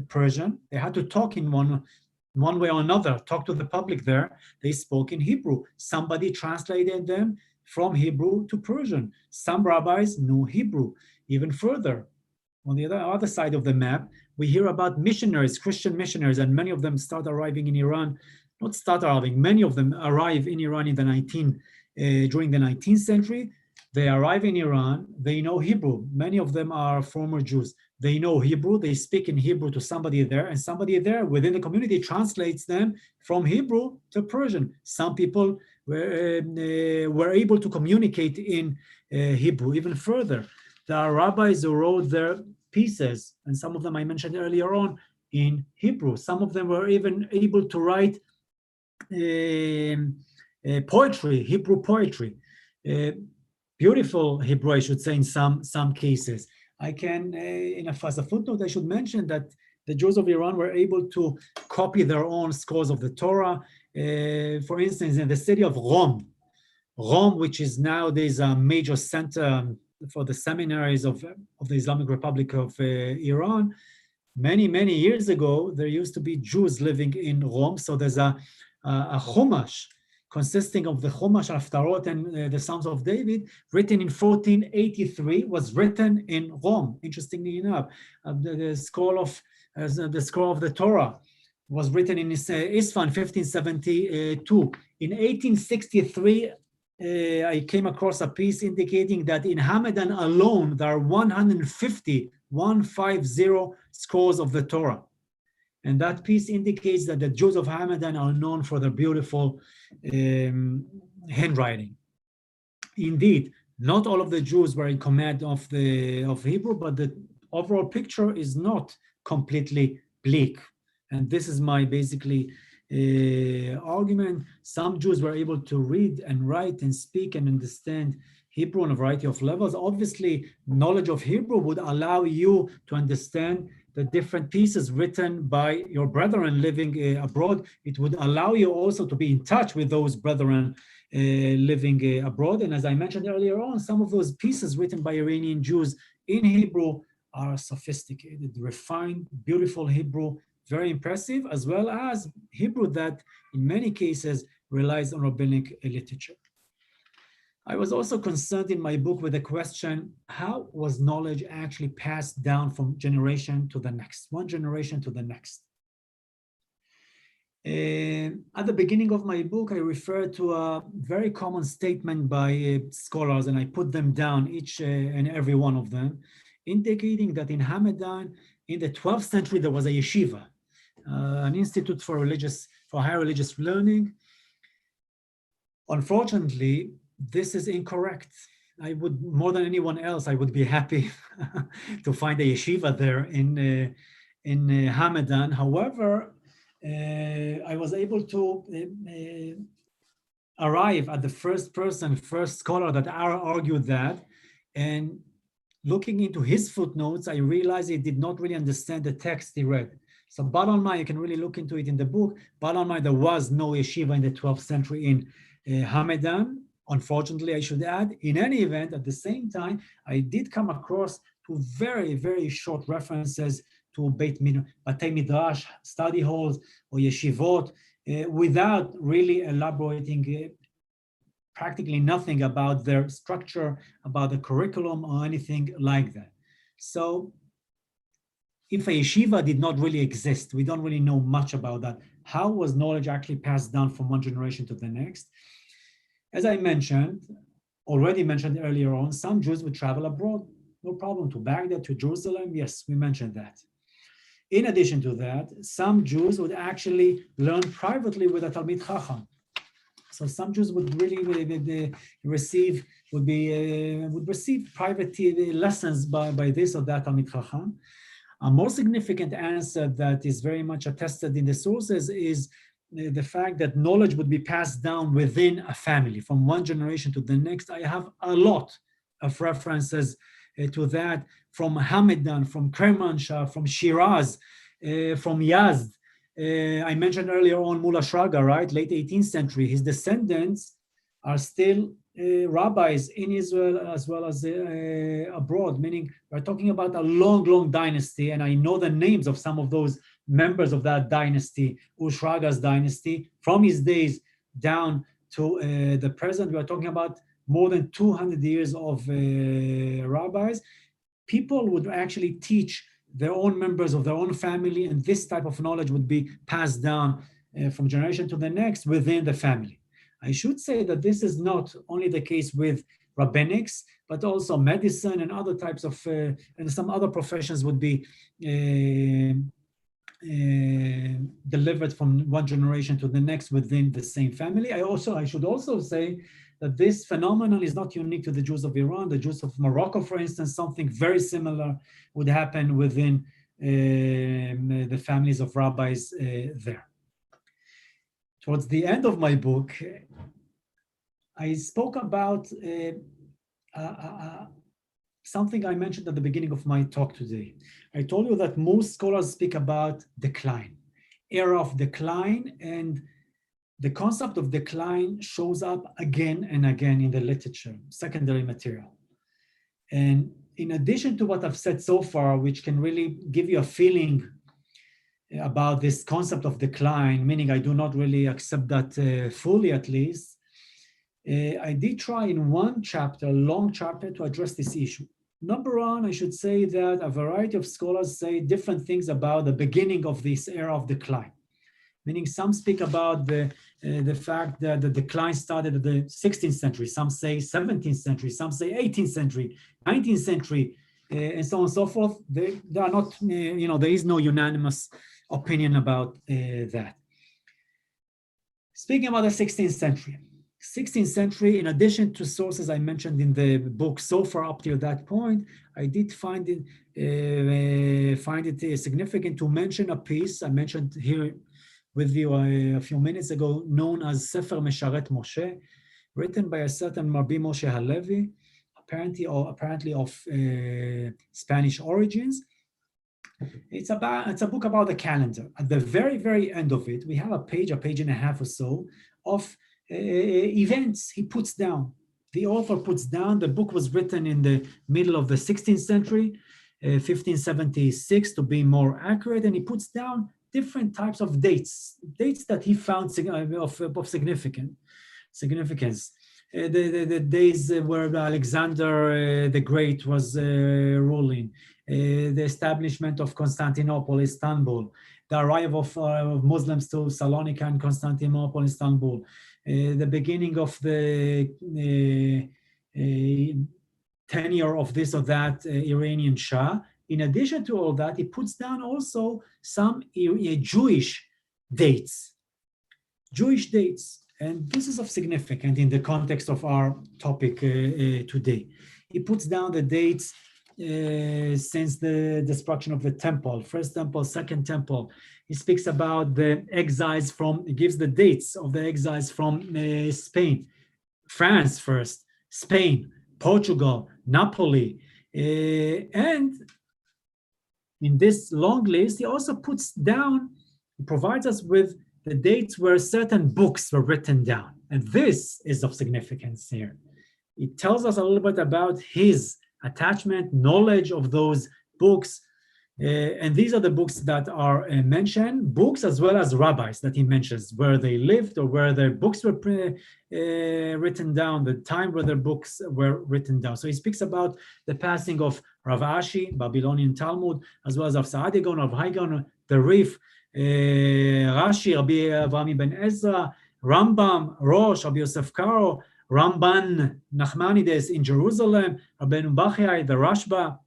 Persian. They had to talk in one way or another, talk to the public there. They spoke in Hebrew. Somebody translated them from Hebrew to Persian. Some rabbis knew Hebrew. Even further, on the other side of the map, we hear about missionaries, Christian missionaries, and many of them start arriving in Iran. Not start arriving, many of them arrive in Iran in the during the 19th century. They arrive in Iran, they know Hebrew. Many of them are former Jews. They know Hebrew, they speak in Hebrew to somebody there, and somebody there within the community translates them from Hebrew to Persian. Some people were able to communicate in Hebrew. Even further, there are rabbis who wrote their pieces, and some of them I mentioned earlier on, in Hebrew. Some of them were even able to write poetry, Hebrew poetry. Beautiful Hebrew, I should say, in some cases. I can, as a footnote, I should mention that the Jews of Iran were able to copy their own scrolls of the Torah. For instance, in the city of Rome, which is nowadays a major center for the seminaries of the Islamic Republic of Iran, many years ago, there used to be Jews living in Rome. So there's a Chumash consisting of the Chumash, Haftarot, and the Psalms of David, written in 1483, was written in Rome. Interestingly enough, the scroll of the Torah was written in Isfahan, 1572. In 1863, I came across a piece indicating that in Hamadan alone, there are 150 scrolls of the Torah. And that piece indicates that the Jews of Hamadan are known for their beautiful handwriting. Indeed, not all of the Jews were in command of Hebrew, but the overall picture is not completely bleak. And this is my basically argument. Some Jews were able to read and write and speak and understand Hebrew on a variety of levels. Obviously, knowledge of Hebrew would allow you to understand the different pieces written by your brethren living abroad. It would allow you also to be in touch with those brethren living abroad. And as I mentioned earlier on, some of those pieces written by Iranian Jews in Hebrew are sophisticated, refined, beautiful Hebrew, very impressive, as well as Hebrew that in many cases relies on rabbinic literature. I was also concerned in my book with the question, how was knowledge actually passed down from generation to the next, one generation to the next? At the beginning of my book, I referred to a very common statement by scholars, and I put them down, each and every one of them, indicating that in Hamadan, in the 12th century, there was a yeshiva, an institute for higher religious learning. Unfortunately, this is incorrect. I would, more than anyone else, I would be happy to find a yeshiva there in Hamadan. However, I was able to arrive at the first scholar that argued that, and looking into his footnotes, I realized he did not really understand the text he read. So bottom line, you can really look into it in the book. Bottom line, there was no yeshiva in the 12th century in Hamadan. Unfortunately, I should add. In any event, at the same time, I did come across two very, very short references to Batei Midrash, study halls, or yeshivot, without really elaborating practically nothing about their structure, about the curriculum, or anything like that. So if a yeshiva did not really exist, we don't really know much about that. How was knowledge actually passed down from one generation to the next? As I already mentioned earlier on, some Jews would travel abroad, no problem, to Baghdad, to Jerusalem. Yes, we mentioned that. In addition to that, some Jews would actually learn privately with a Talmid Chacham. So some Jews would really receive private lessons by this or that Talmid Chacham. A more significant answer that is very much attested in the sources is the fact that knowledge would be passed down within a family from one generation to the next. I have a lot of references to that from Hamadan, from Kermanshah, from Shiraz, from Yazd. I mentioned earlier on Mullah Shraga, right? Late 18th century. His descendants are still rabbis in Israel as well as abroad, meaning we're talking about a long, long dynasty, and I know the names of some of those members of that dynasty, Ushraga's dynasty, from his days down to the present. We are talking about more than 200 years of rabbis. People would actually teach their own members of their own family, and this type of knowledge would be passed down from generation to the next within the family. I should say that this is not only the case with rabbinics, but also medicine and other types of, and some other professions would be delivered from one generation to the next within the same family. I should also say that this phenomenon is not unique to the Jews of Iran. The Jews of Morocco, for instance, something very similar would happen within the families of rabbis there. Towards the end of my book, I spoke about something I mentioned at the beginning of my talk today. I told you that most scholars speak about decline, era of decline, and the concept of decline shows up again and again in the literature, secondary material. And in addition to what I've said so far, which can really give you a feeling about this concept of decline, meaning I do not really accept that fully at least, I did try in one chapter, a long chapter, to address this issue. Number one, I should say that a variety of scholars say different things about the beginning of this era of decline. Meaning some speak about the fact that the decline started at the 16th century, some say 17th century, some say 18th century, 19th century, and so on and so forth. They are not, there is no unanimous opinion about that. Speaking about the 16th century. 16th century, in addition to sources I mentioned in the book so far up to that point, I did find it significant to mention a piece I mentioned here with you a few minutes ago, known as Sefer Mesharet Moshe, written by a certain Rabbi Moshe Halevi, apparently of Spanish origins. It's a book about the calendar. At the very, very end of it, we have a page and a half or so of events he puts down. The author puts down, the book was written in the middle of the 16th century, 1576 to be more accurate, and he puts down different types of dates that he found of significance. The days where Alexander the Great was ruling, the establishment of Constantinople, Istanbul, the arrival of Muslims to Salonika and Constantinople, Istanbul, the beginning of the tenure of this or that Iranian Shah. In addition to all that, he puts down also some Jewish dates. And this is of significance in the context of our topic today. He puts down the dates since the destruction of the temple, first temple, second temple. He speaks about the exiles he gives the dates of the exiles from Spain, France first, Spain, Portugal, Napoli. And in this long list, he also provides us with the dates where certain books were written down. And this is of significance here. It tells us a little bit about his attachment, knowledge of those books. And these are the books that are mentioned, books as well as rabbis that he mentions, where they lived or where their books were written down, the time where their books were written down. So he speaks about the passing of Rav Ashi, Babylonian Talmud, as well as of Sa'adigon, of Haigon, the Rif, Rashi, Rabbi Avrami ben Ezra, Rambam, Rosh, Rabbi Yosef Karo, Ramban Nachmanides in Jerusalem, Rabbeinu Bachai, the Rashba.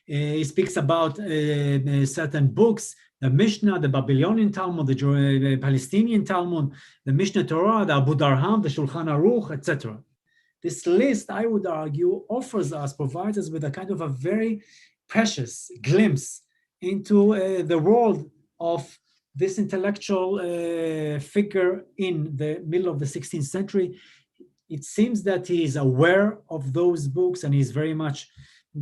He speaks about certain books, the Mishnah, the Babylonian Talmud, the Palestinian Talmud, the Mishnah Torah, the Abu Darham, the Shulchan Aruch, etc. This list, I would argue, provides us with a kind of a very precious glimpse into the world of this intellectual figure in the middle of the 16th century. It seems that he is aware of those books and he's very much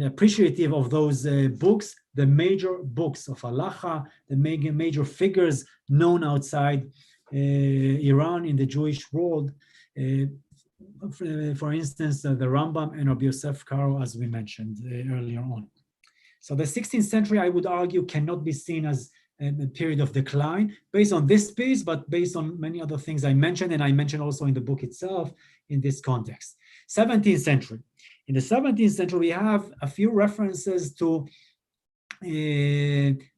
appreciative of those books, the major books of halacha, the major figures known outside Iran in the Jewish world. for instance, the Rambam and Rabbi Yosef Karo, as we mentioned earlier on. So the 16th century, I would argue, cannot be seen as a period of decline based on this piece, but based on many other things I mentioned, and I mentioned also in the book itself in this context. 17th century. In the 17th century, we have a few references to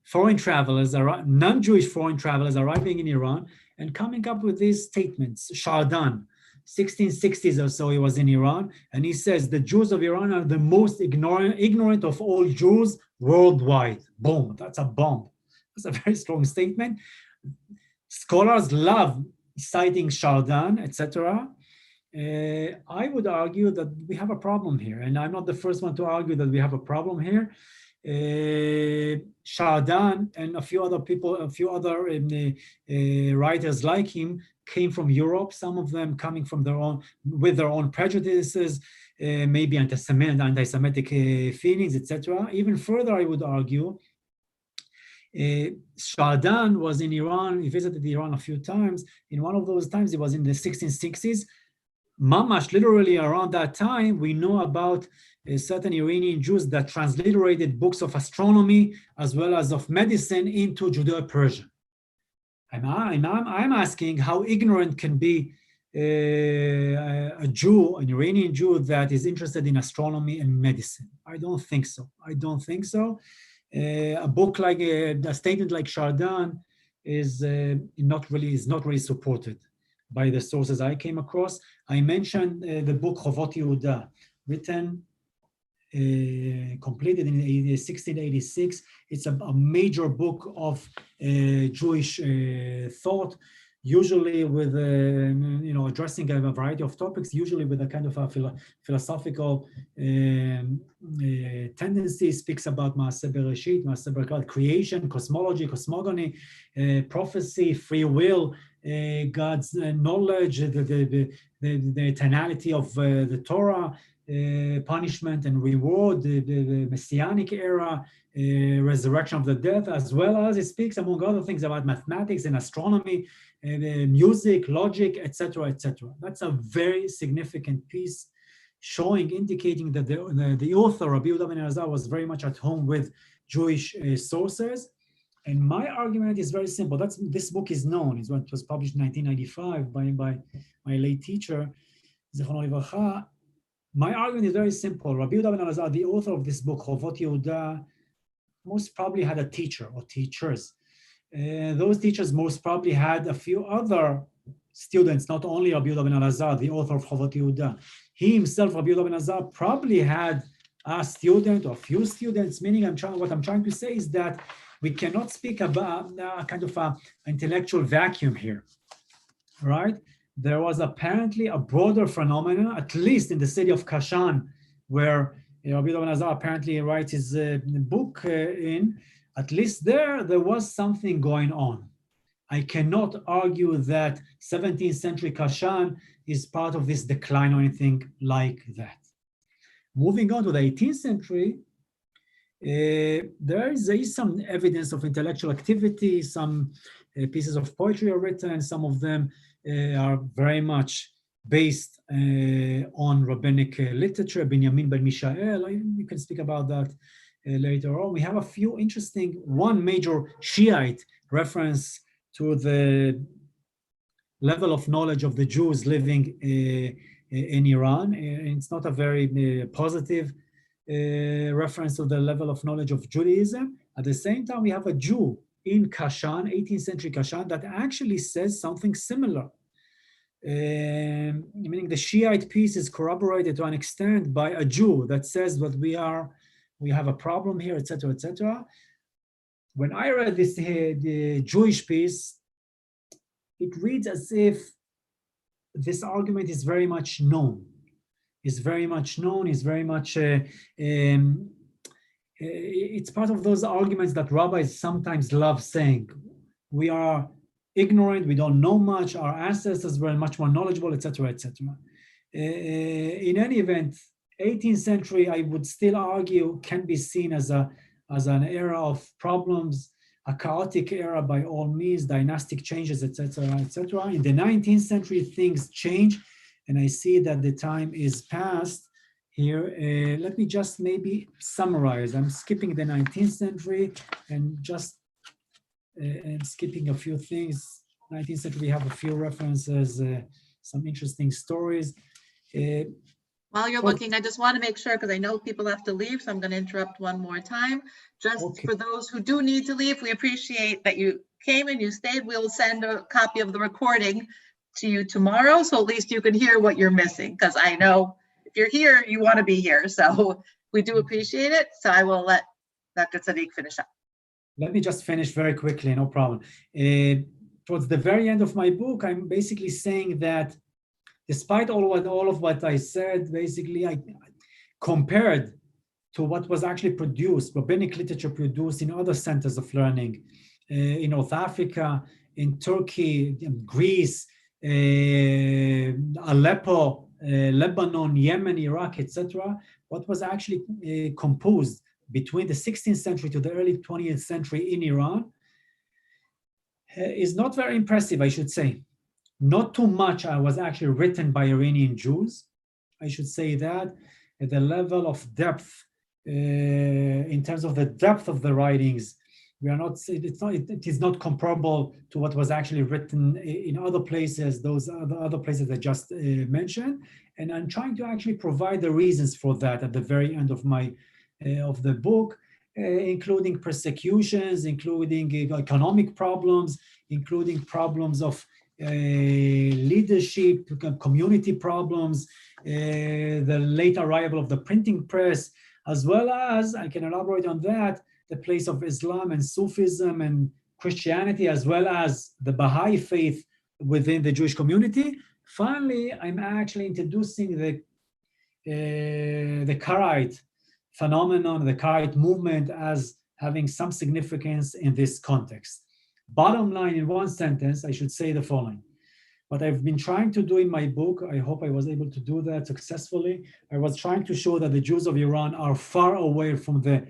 foreign travelers, non-Jewish foreign travelers arriving in Iran and coming up with these statements. Shardan, 1660s or so, he was in Iran, and he says the Jews of Iran are the most ignorant of all Jews worldwide. Boom, that's a bomb. That's a very strong statement. Scholars love citing Shardan, etc. I would argue that we have a problem here, and I'm not the first one to argue that we have a problem here. Shardan and a few other people, a few other writers like him came from Europe, some of them coming from with their own prejudices, maybe anti-Semitic feelings, etc. Even further, I would argue, Shardan was in Iran. He visited Iran a few times. In one of those times, it was in the 1660s. Mamash, literally around that time, we know about certain Iranian Jews that transliterated books of astronomy as well as of medicine into Judeo-Persian. I'm asking how ignorant can be a Jew, an Iranian Jew that is interested in astronomy and medicine. I don't think so. I don't think so. A book like a statement like Shardan is not really supported by the sources I came across. I mentioned the book Chovot Yehuda, written, completed in 1686. It's a major book of Jewish thought, usually with, addressing a variety of topics, usually with a kind of a philosophical tendency. Speaks about Maaseh Bereshit, Maaseh Berkat, creation, cosmology, cosmogony, prophecy, free will, God's knowledge, the eternality of the Torah, punishment and reward, the Messianic era, resurrection of the dead, as well as it speaks, among other things, about mathematics and astronomy, music, logic, etc., etc. That's a very significant piece, indicating that the author, Rabbi Yehuda ben Elazar, was very much at home with Jewish sources. And my argument is very simple. This book is known. It was published in 1995 by my late teacher, Zichrono Livracha. My argument is very simple. Rabbi Yehuda ben Elazar, the author of this book, Chovot Yehuda, most probably had a teacher or teachers. Those teachers most probably had a few other students, not only Rabbi Yehuda ben Elazar, the author of Chovot Yehuda. He himself, Rabbi Yehuda ben Elazar, probably had a student or a few students, meaning what I'm trying to say is that we cannot speak about a kind of an intellectual vacuum here, right? There was apparently a broader phenomenon, at least in the city of Kashan, where Rabbi Yehuda ben Elazar apparently writes his book in. At least there was something going on. I cannot argue that 17th century Kashan is part of this decline or anything like that. Moving on to the 18th century, there is some evidence of intellectual activity. Some pieces of poetry are written. Some of them are very much based on rabbinic literature. Binyamin ben Mishael, you can speak about that later on. We have a few one major Shiite reference to the level of knowledge of the Jews living in Iran. It's not a very positive reference to the level of knowledge of Judaism. At the same time, we have a Jew in Kashan, 18th century Kashan, that actually says something similar. Meaning the Shiite piece is corroborated to an extent by a Jew that says that we have a problem here, etc., etc. When I read this the Jewish piece, it reads as if this argument is very much known. It's very much, it's part of those arguments that rabbis sometimes love saying. We are ignorant, we don't know much, our ancestors were much more knowledgeable, etc., etc. In any event, 18th century, I would still argue, can be seen as an era of problems, a chaotic era by all means, dynastic changes, etc., etc. In the 19th century, things change. and I see that the time is past here. Let me just maybe summarize. I'm skipping the 19th century and just and skipping a few things. 19th century, we have a few references, some interesting stories. While you're looking, I just want to make sure, because I know people have to leave, so I'm going to interrupt one more time. Just Okay. for those who do need to leave, we appreciate that you came and you stayed. We'll send a copy of the recording to you tomorrow, so at least you can hear what you're missing, because I know if you're here, you want to be here. So we do appreciate it. So I will let Dr. Tsadik finish up. Let me just finish very quickly, no problem. Towards the very end of my book, I'm basically saying that despite all of what I said, basically I compared to what was actually produced, rabbinic literature produced in other centers of learning, in North Africa, in Turkey, in Greece, Aleppo, Lebanon, Yemen, Iraq, etc. What was actually composed between the 16th century to the early 20th century in Iran is not very impressive, I should say. Not too much was actually written by Iranian Jews. I should say that at the level of depth, in terms of the depth of the writings, we are not. It is not comparable to what was actually written in other places. Those other places I just mentioned, and I'm trying to actually provide the reasons for that at the very end of my of the book, including persecutions, including economic problems, including problems of leadership, community problems, the late arrival of the printing press, as well as, I can elaborate on that, the place of Islam and Sufism and Christianity, as well as the Baha'i faith within the Jewish community. Finally, I'm actually introducing the Karaite phenomenon, the Karaite movement, as having some significance in this context. Bottom line, in one sentence, I should say the following. What I've been trying to do in my book, I hope I was able to do that successfully. I was trying to show that the Jews of Iran are far away from the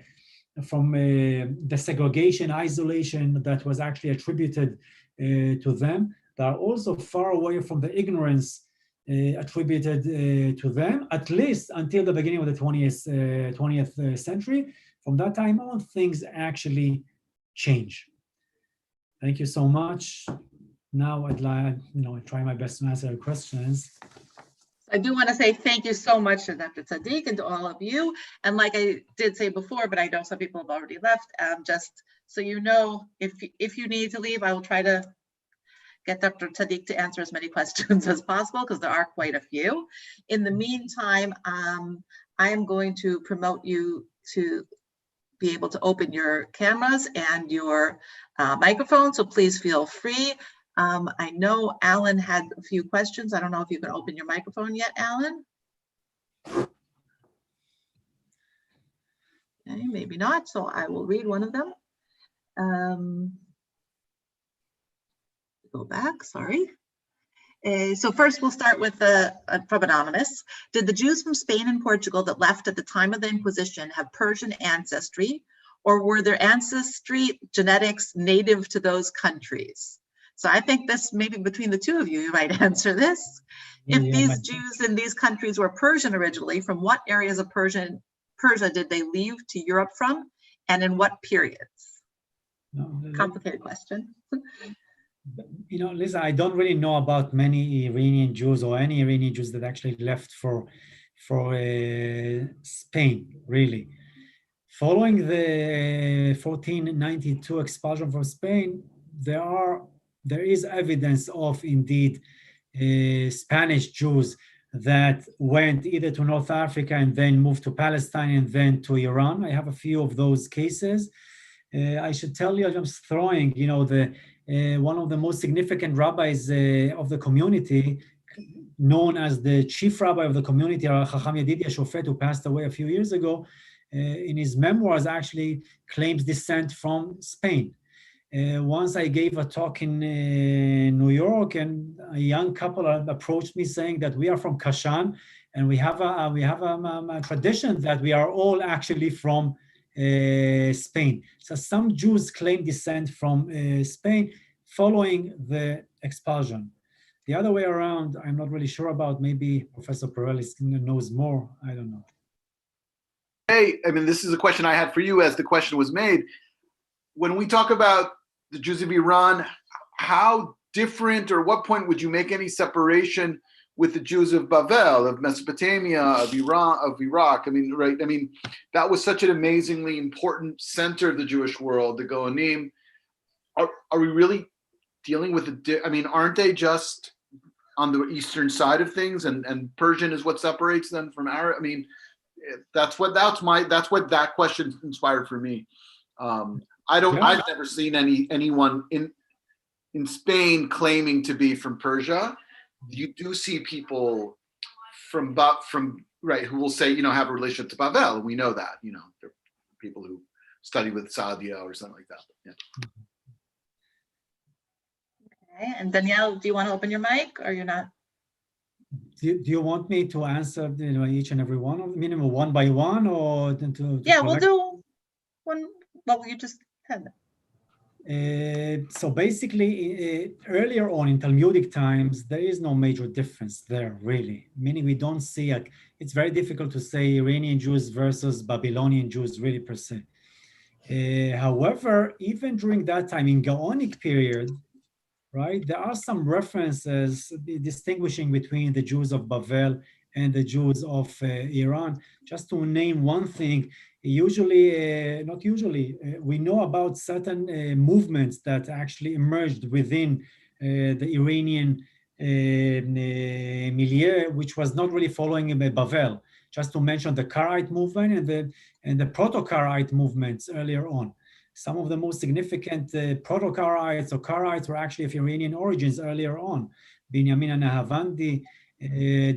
segregation, isolation that was actually attributed to them. They are also far away from the ignorance attributed to them, at least until the beginning of the 20th century. From that time on, things actually change. Thank you so much. Now I'd like, I try my best to answer your questions. I do want to say thank you so much to Dr. Tsadik and to all of you. And like I did say before, but I know some people have already left, just so you know, if you need to leave, I will try to get Dr. Tsadik to answer as many questions as possible, because there are quite a few. In the meantime, I am going to promote you to be able to open your cameras and your microphone, so please feel free. I know Alan had a few questions. I don't know if you can open your microphone yet, Alan. Okay, maybe not, so I will read one of them. Go back, sorry. So first we'll start with from Anonymous. Did the Jews from Spain and Portugal that left at the time of the Inquisition have Persian ancestry, or were their ancestry genetics native to those countries? So I think this, maybe between the two of you, you might answer this. If these Jews in these countries were Persian originally, from what areas of Persia did they leave to Europe from, and in what periods? Complicated question. Lisa, I don't really know about many Iranian Jews or any Iranian Jews that actually left for Spain, really. Following the 1492 expulsion from Spain, there is evidence of indeed Spanish Jews that went either to North Africa and then moved to Palestine and then to Iran. I have a few of those cases. I should tell you, I'm just throwing, one of the most significant rabbis of the community, known as the chief rabbi of the community, Chacham Yedidia Shofet, who passed away a few years ago, in his memoirs actually claims descent from Spain. Once I gave a talk in New York, and a young couple approached me saying that we are from Kashan, and we have a tradition that we are all actually from Spain. So some Jews claim descent from Spain following the expulsion. The other way around, I'm not really sure about. Maybe Professor Perelis knows more. I don't know. Hey, I mean, this is a question I had for you as the question was made. When we talk about the Jews of Iran, how different, or what point would you make any separation with the Jews of Bavel, of Mesopotamia, of Iran, of Iraq? I mean, right? I mean, that was such an amazingly important center of the Jewish world, the Goanim. Are we really dealing with I mean, aren't they just on the eastern side of things, and Persian is what separates them from Arab? I mean, that's what that question inspired for me. I've never seen anyone in Spain claiming to be from Persia. You do see people from right who will say, have a relationship to Bavel. We know that, they're people who study with Saadia or something like that. Yeah. Okay, and Danielle, do you want to open your mic, or you're not? Do you want me to answer each and every one of minimum one by one, or to Yeah, we'll do one. Well, you just had that. So basically, earlier on in Talmudic times, there is no major difference there, really. Meaning we don't see, it's very difficult to say Iranian Jews versus Babylonian Jews, really, per se. However, even during that time, in Gaonic period, right, there are some references distinguishing between the Jews of Bavel and the Jews of Iran. Just to name one thing, not usually, we know about certain movements that actually emerged within the Iranian milieu, which was not really following Bavel. Just to mention the Karaite movement and the Proto-Karaite movements earlier on. Some of the most significant Proto-Karaites or Karaites were actually of Iranian origins earlier on. Binyamin Nahavandi,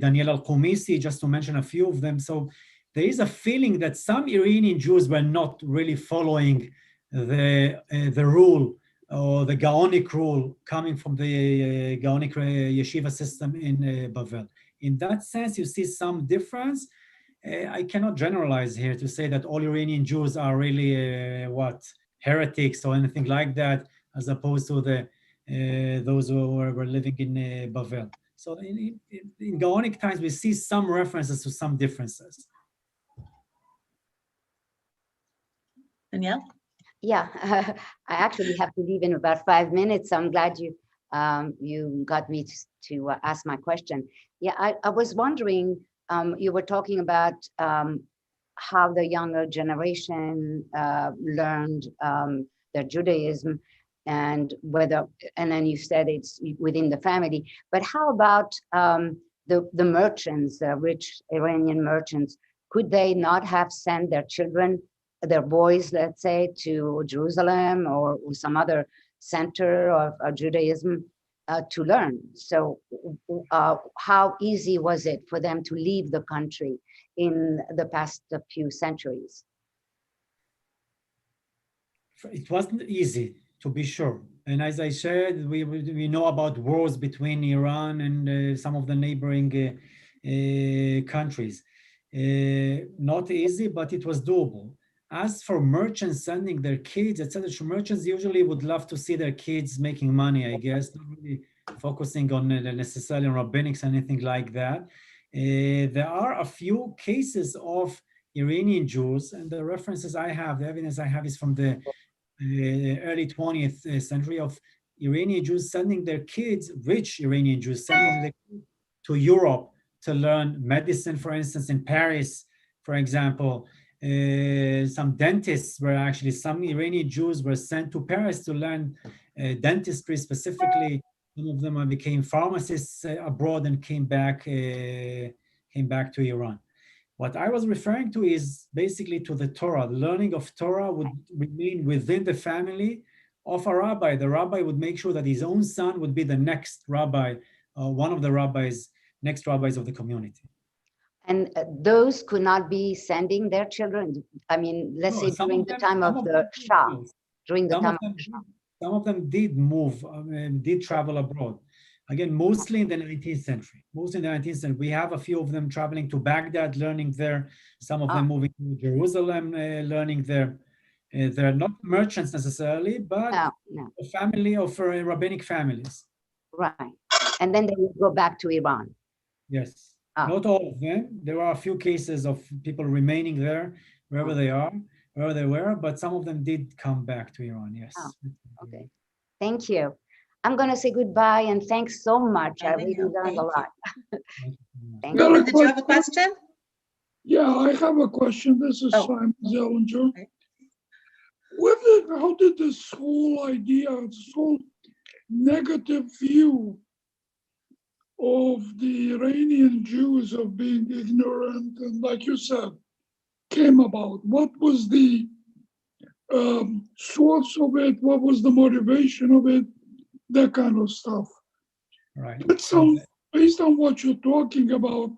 Daniel al-Qumisi, just to mention a few of them. So there is a feeling that some Iranian Jews were not really following the rule or the Gaonic rule coming from the Gaonic yeshiva system in Bavel. In that sense, you see some difference. I cannot generalize here to say that all Iranian Jews are really heretics or anything like that, as opposed to those who were living in Bavel. So in Gaonic times, we see some references to some differences. Danielle? Yeah, I actually have to leave in about 5 minutes. So I'm glad you got me to ask my question. Yeah, I was wondering, you were talking about how the younger generation learned their Judaism, and then you said it's within the family. But how about the merchants, the rich Iranian merchants? Could they not have sent their children, their boys, let's say, to Jerusalem or some other center of Judaism to learn? So how easy was it for them to leave the country in the past few centuries? It wasn't easy, to be sure. And as I said, we know about wars between Iran and some of the neighboring countries. Not easy, but it was doable. As for merchants sending their kids, etc., merchants usually would love to see their kids making money, I guess, not really focusing on necessarily on rabbinics or anything like that. There are a few cases of Iranian Jews, and the references I have, the evidence I have is from the early 20th century, of Iranian Jews sending their kids, rich Iranian Jews, sending their kids to Europe to learn medicine, for instance, in Paris, for example. Some dentists were actually, some Iranian Jews were sent to Paris to learn dentistry specifically. Some of them became pharmacists abroad and came back to Iran. What I was referring to is basically to the Torah. The learning of Torah would remain within the family of a rabbi. The rabbi would make sure that his own son would be the next rabbi, one of the next rabbis of the community. And those could not be sending their children. I mean, let's say during the time of the Shah. During the time of the Shah. Some of them did move, did travel abroad. Again, mostly in the 19th century. Mostly in the 19th century. We have a few of them traveling to Baghdad, learning there. Some of them moving to Jerusalem, learning there. They're not merchants necessarily, but a family of rabbinic families. Right. and then they would go back to Iran. Yes, Ah. not all of them. There are a few cases of people remaining there, wherever they are, wherever they were, but some of them did come back to Iran, yes. Ah, Okay, thank you. I'm going to say goodbye and thanks so much. I really learned a lot. Thank Milton, you. did you have a question? Yeah, I have a question. This is Oh. Simon Zellinger. Okay. How did this whole idea, this whole negative view of the Iranian Jews of being ignorant and, like you said, came about? What was the source of it? What was the motivation of it? That kind of stuff. Right. That sounds, based on what you're talking about,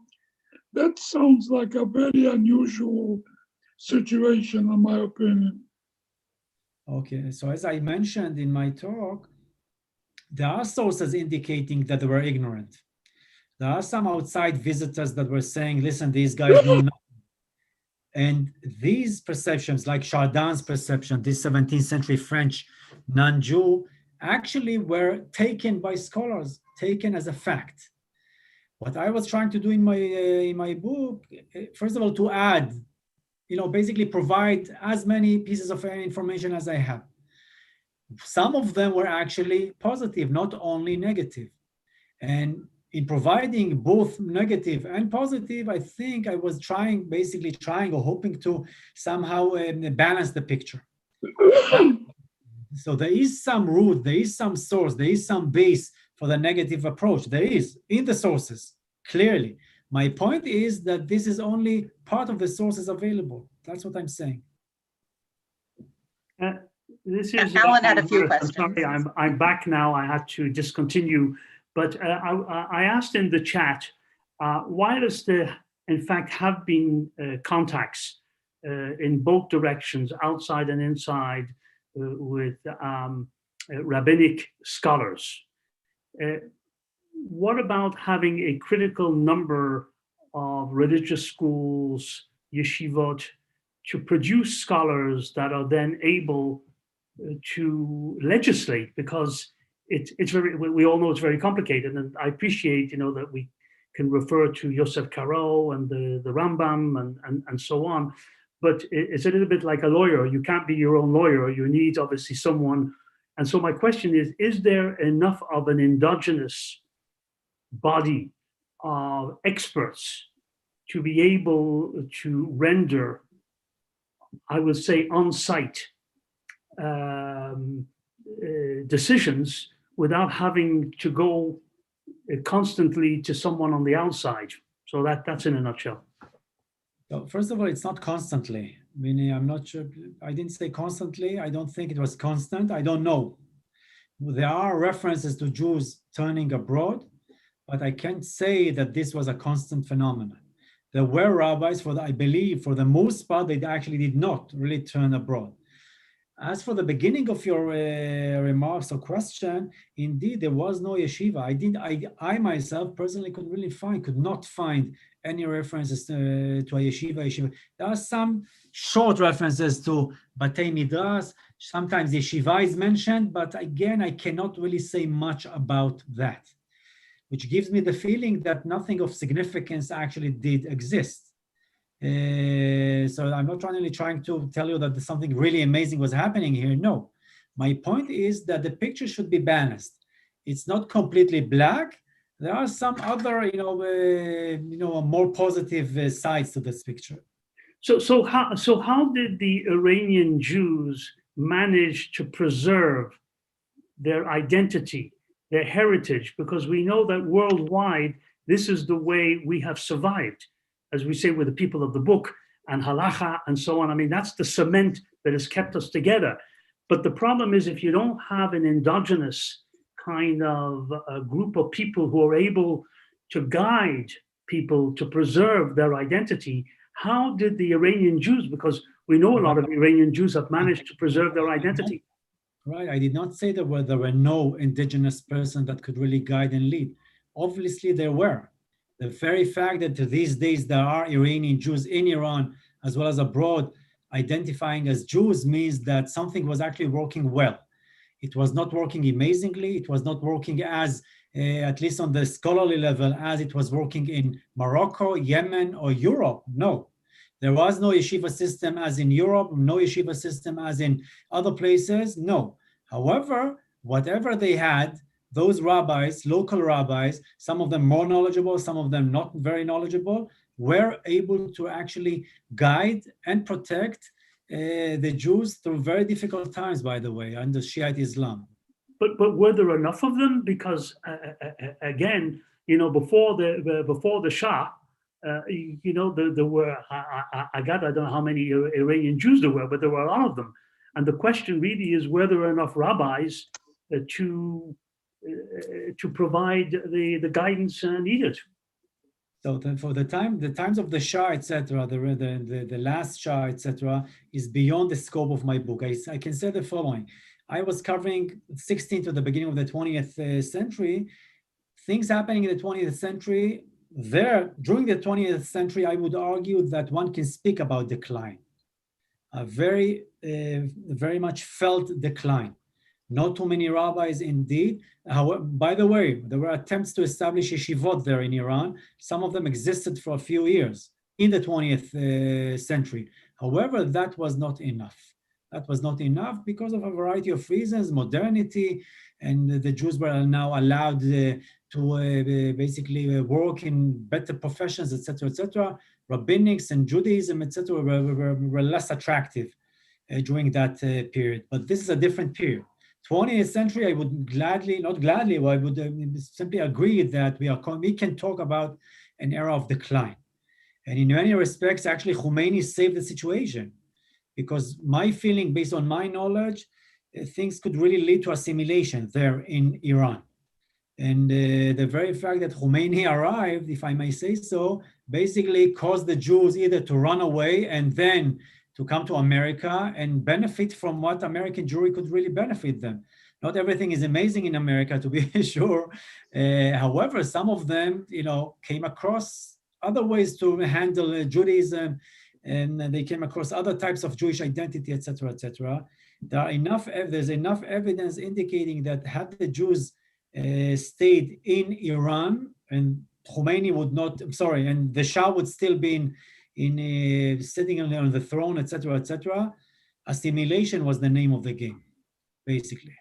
that sounds like a very unusual situation, in my opinion. Okay, so as I mentioned in my talk, there are sources indicating that they were ignorant. There are some outside visitors that were saying, listen, these guys know nothing. And these perceptions, like Chardin's perception, this 17th century French non-Jew, actually were taken by scholars, taken as a fact. What I was trying to do in my book, first of all, to add, basically provide as many pieces of information as I have. Some of them were actually positive, not only negative. And in providing both negative and positive, I think I was basically trying or hoping to somehow balance the picture. So there is some root, there is some source, there is some base for the negative approach. There is in the sources, clearly. My point is that this is only part of the sources available. That's what I'm saying. This is Alan had a few I'm questions. sorry, I'm back now. I had to discontinue, but I asked in the chat, whilst there in fact have been contacts in both directions, outside and inside, with rabbinic scholars. What about having a critical number of religious schools, yeshivot, to produce scholars that are then able to legislate? Because it's very, we all know it's very complicated, and I appreciate, that we can refer to Yosef Karo and the Rambam and so on, but it's a little bit like a lawyer. You can't be your own lawyer. You need obviously someone. And so my question is there enough of an endogenous body of experts to be able to render, I would say, on-site decisions without having to go constantly to someone on the outside? So that's in a nutshell. So first of all, it's not constantly. Meaning, I'm not sure. I didn't say constantly. I don't think it was constant. I don't know. There are references to Jews turning abroad, but I can't say that this was a constant phenomenon. There were rabbis, I believe, for the most part, they actually did not really turn abroad. As for the beginning of your remarks or question, indeed, there was no yeshiva. I myself personally could not find any references to a yeshiva. There are some short references to Batei Midrash. Sometimes yeshiva is mentioned, but again, I cannot really say much about that, which gives me the feeling that nothing of significance actually did exist. So I'm not really trying to tell you that something really amazing was happening here. No, my point is that the picture should be balanced. It's not completely black. There are some other, more positive sides to this picture. So how did the Iranian Jews manage to preserve their identity, their heritage? Because we know that worldwide, this is the way we have survived. As we say with the people of the book and halacha and so on. I mean, that's the cement that has kept us together. But the problem is, if you don't have an endogenous kind of a group of people who are able to guide people to preserve their identity, how did the Iranian Jews, because we know a lot of Iranian Jews have managed to preserve their identity. Right, I did not say there were no indigenous person that could really guide and lead. Obviously there were. The very fact that to these days there are Iranian Jews in Iran as well as abroad identifying as Jews means that something was actually working well. It was not working amazingly. It was not working as at least on the scholarly level, as it was working in Morocco, Yemen, or Europe. No, there was no yeshiva system as in Europe, no yeshiva system as in other places, no. However, whatever they had, those rabbis, local rabbis, some of them more knowledgeable, some of them not very knowledgeable, were able to actually guide and protect the Jews through very difficult times, by the way, under Shiite Islam. But were there enough of them? Because again, before the Shah, there were I don't know how many Iranian Jews there were, but there were a lot of them. And the question really is, were there enough rabbis to provide the guidance needed? So for the times of the Shah, etc., the last Shah, etc., is beyond the scope of my book. I can say the following. I was covering 16th to the beginning of the 20th century. Things happening in the 20th century, during the 20th century, I would argue that one can speak about decline. A very much felt decline. Not too many rabbis indeed. However, by the way, there were attempts to establish yeshivot there in Iran. Some of them existed for a few years in the 20th century. However, that was not enough. That was not enough because of a variety of reasons, modernity, and the Jews were now allowed to basically work in better professions, etc., etc. Rabbinics and Judaism, etc., were less attractive during that period. But this is a different period. 20th century, I would I would simply agree that we can talk about an era of decline. And in many respects, actually, Khomeini saved the situation. Because my feeling, based on my knowledge, things could really lead to assimilation there in Iran. And the very fact that Khomeini arrived, if I may say so, basically caused the Jews either to run away and then to come to America and benefit from what American Jewry could really benefit them. Not everything is amazing in America, to be sure. However, some of them, came across other ways to handle Judaism, and they came across other types of Jewish identity, etc., etc. There's enough evidence indicating that had the Jews stayed in Iran, and Khomeini would not, and the Shah would still be sitting on the throne, etc., etc., assimilation was the name of the game, basically.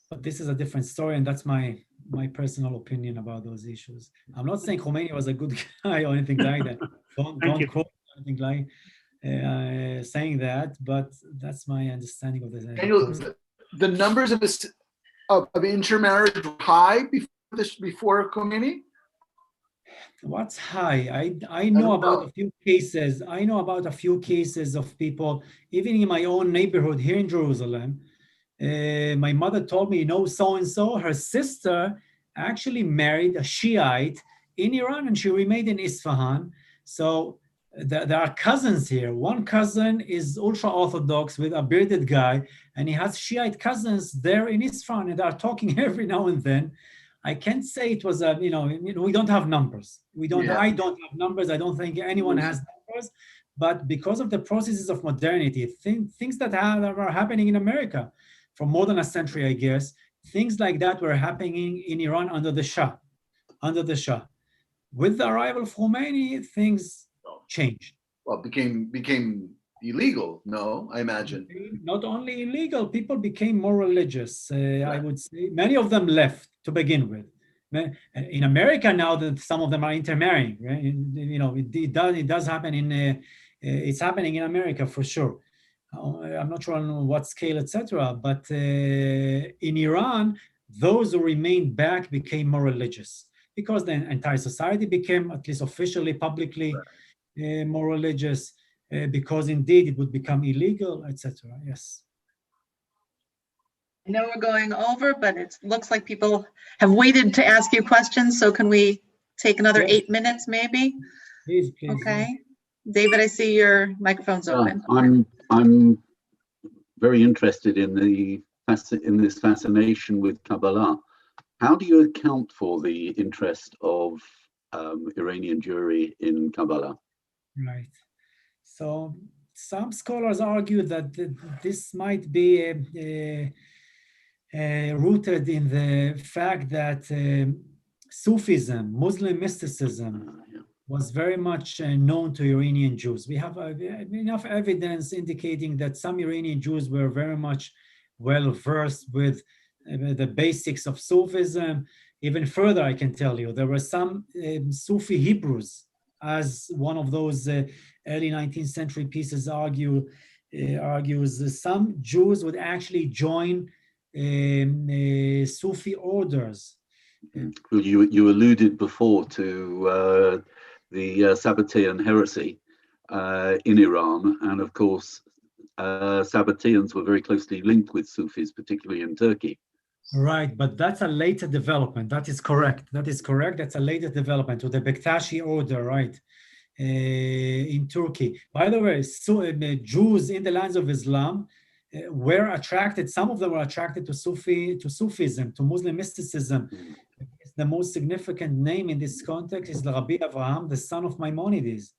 But this is a different story, and that's my personal opinion about those issues. I'm not saying Khomeini was a good guy or anything like that. Don't quote anything like saying that, but that's my understanding of this. The numbers of intermarriage were high before Khomeini? What's high? I know about a few cases. I know about a few cases of people, even in my own neighborhood here in Jerusalem. My mother told me, so-and-so, her sister actually married a Shiite in Iran, and she remained in Isfahan. So there are cousins here. One cousin is ultra-Orthodox with a bearded guy, and he has Shiite cousins there in Isfahan, and they are talking every now and then. I can't say it was we don't have numbers. I don't have numbers. I don't think anyone has numbers. But because of the processes of modernity, things that are happening in America for more than a century, I guess, things like that were happening in Iran under the Shah. With the arrival of Khomeini, things changed. Well, became illegal, no, I imagine. Not only illegal, people became more religious. I would say many of them left to begin with. In America now, that some of them are intermarrying. Right? It does happen it's happening in America for sure. I'm not sure on what scale, etc. But in Iran, those who remained back became more religious because the entire society became, at least officially, publicly, more religious. Because indeed it would become illegal, etc. Yes. I know we're going over, but it looks like people have waited to ask you questions. So can we take another 8 minutes, maybe? Please. Okay. David, I see your microphone's open. I'm very interested in this fascination with Kabbalah. How do you account for the interest of Iranian Jewry in Kabbalah? Right. So some scholars argue that this might be rooted in the fact that Sufism, Muslim mysticism, was very much known to Iranian Jews. We have enough evidence indicating that some Iranian Jews were very much well versed with the basics of Sufism. Even further, I can tell you, there were some Sufi Hebrews, as one of those early 19th century pieces argues, some Jews would actually join Sufi orders. Well, you alluded before to the Sabbatean heresy in Iran, and of course, Sabbateans were very closely linked with Sufis, particularly in Turkey. Right, but that's a later development. That is correct. That is correct. That's a later development to the Bektashi order, right, in Turkey. By the way, Jews in the lands of Islam were attracted. Some of them were attracted to Sufism, to Muslim mysticism. The most significant name in this context is Rabbi Avraham, the son of Maimonides.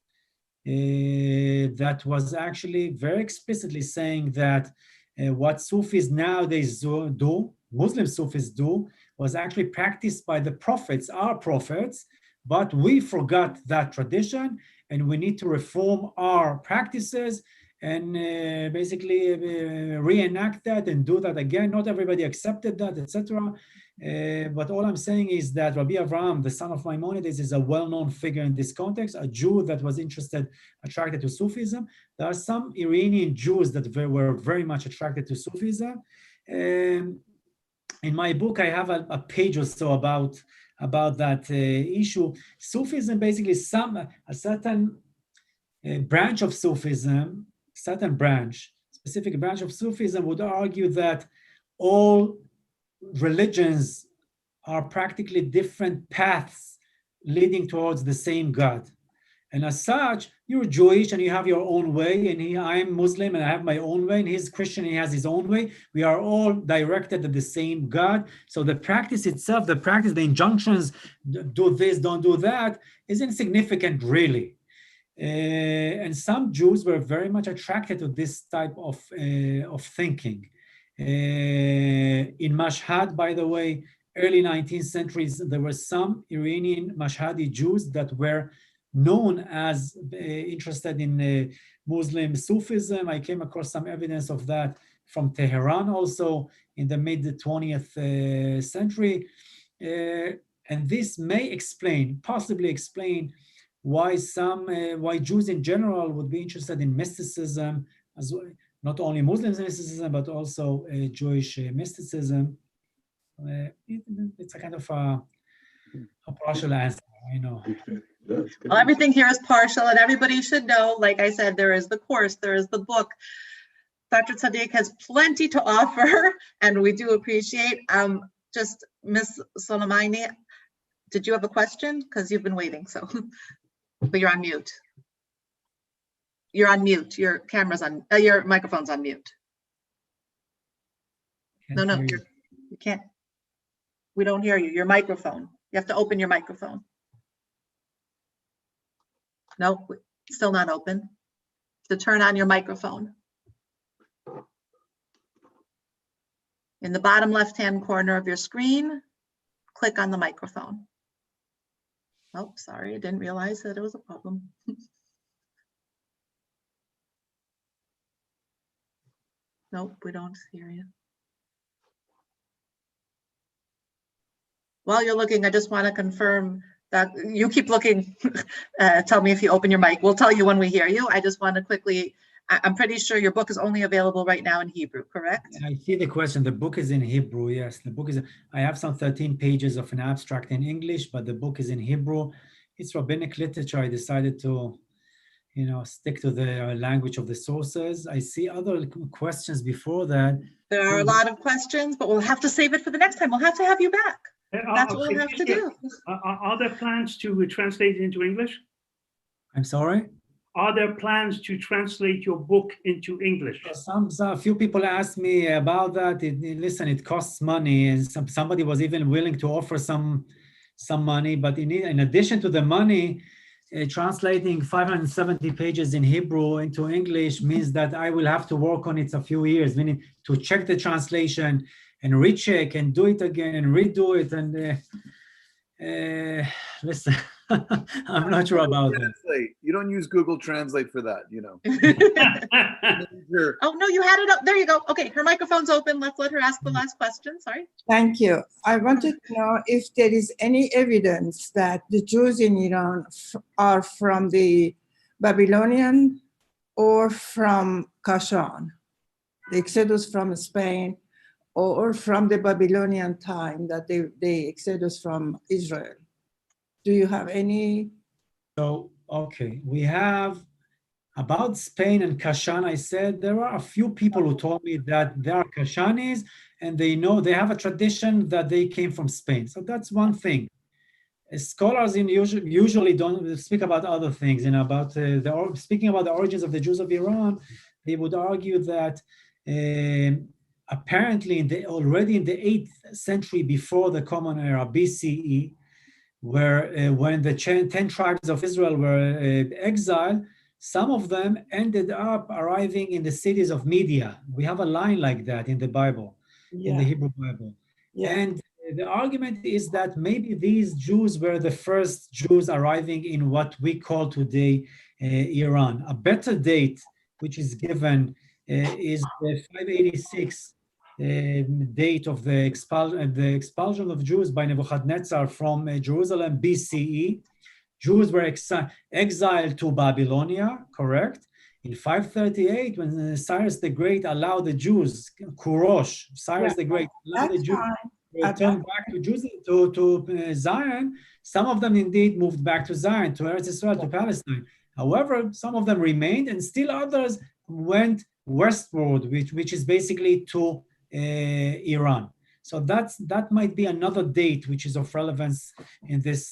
That was actually very explicitly saying that what Sufis nowadays do, Muslim Sufis do, was actually practiced by the prophets, our prophets, but we forgot that tradition and we need to reform our practices and basically reenact that and do that again. Not everybody accepted that, etc. But all I'm saying is that Rabbi Avraham, the son of Maimonides, is a well-known figure in this context, a Jew that was attracted to Sufism. There are some Iranian Jews that were very much attracted to Sufism. In my book, I have a page or so about that issue. Sufism, basically, a certain branch of Sufism, specific branch of Sufism would argue that all religions are practically different paths leading towards the same God. And as such, you're Jewish and you have your own way, and I'm Muslim and I have my own way, and he's Christian and he has his own way. We are all directed at the same God. So the practice itself, the injunctions, do this, don't do that, is insignificant, really. And some Jews were very much attracted to this type of thinking. In Mashhad, by the way, early 19th centuries, there were some Iranian Mashhadi Jews that were known as interested in Muslim Sufism. I came across some evidence of that from Tehran also in the mid-20th century. And this may possibly explain why Jews in general would be interested in mysticism, as well, not only Muslim mysticism, but also Jewish mysticism. It's a kind of a partial answer, I know. Well, everything here is partial, and everybody should know, like I said, there is the course, there is the book. Dr. Tsadik has plenty to offer, and we do appreciate. Just Ms. Soleimani, did you have a question? Because you've been waiting, so. But you're on mute. You're on mute. Your camera's on, your microphone's on mute. No, you can't. We don't hear you. Your microphone. You have to open your microphone. No, still not open. To turn on your microphone. In the bottom left-hand corner of your screen, click on the microphone. Oh, sorry, I didn't realize that it was a problem. Nope, we don't hear you. While you're looking, I just want to confirm that you keep looking. Tell me if you open your mic. We'll tell you when we hear you. I just want to quickly, I'm pretty sure your book is only available right now in Hebrew, correct? I see the question. The book is in Hebrew, yes. The book is, I have some 13 pages of an abstract in English, but the book is in Hebrew. It's rabbinic literature. I decided to, stick to the language of the sources. I see other questions before that. There are a lot of questions, but we'll have to save it for the next time. We'll have to have you back. That's what we'll have to do. Are there plans to translate it into English? I'm sorry? Are there plans to translate your book into English? A few people asked me about that. Listen, it costs money, and somebody was even willing to offer some money. But in addition to the money, translating 570 pages in Hebrew into English means that I will have to work on it a few years, meaning to check the translation and recheck and do it again and redo it. And listen, I'm not sure about that. You don't use Google Translate for that, you know. Oh, no, you had it up. There you go. Okay, her microphone's open. Let's let her ask the last question. Sorry. Thank you. I wanted to know if there is any evidence that the Jews in Iran are from the Babylonian or from Kashan, the exodus from Spain, or from the Babylonian time that they exodus from Israel. Do you have any? So, okay, we have about Spain and Kashan. I said there are a few people who told me that they are Kashanis and they know they have a tradition that they came from Spain. So that's one thing. Scholars usually don't speak about other things, and about speaking about the origins of the Jews of Iran. They would argue that apparently already in the 8th century before the Common Era, BCE, where when the 10 tribes of Israel were exiled, some of them ended up arriving in the cities of Media. We have a line like that in the Bible, in the Hebrew Bible. Yeah. And the argument is that maybe these Jews were the first Jews arriving in what we call today Iran. A better date, which is given, is the 586 date of the expulsion of Jews by Nebuchadnezzar from Jerusalem, BCE. Jews were exiled to Babylonia, correct? In 538, when Cyrus the Great allowed the Jews, Kurosh, Cyrus the Great, allowed the Jews to return back to Zion. Some of them indeed moved back to Zion, to Eretz Israel, to Palestine. However, some of them remained, and still others went westward, which is basically to Iran. So that might be another date which is of relevance in this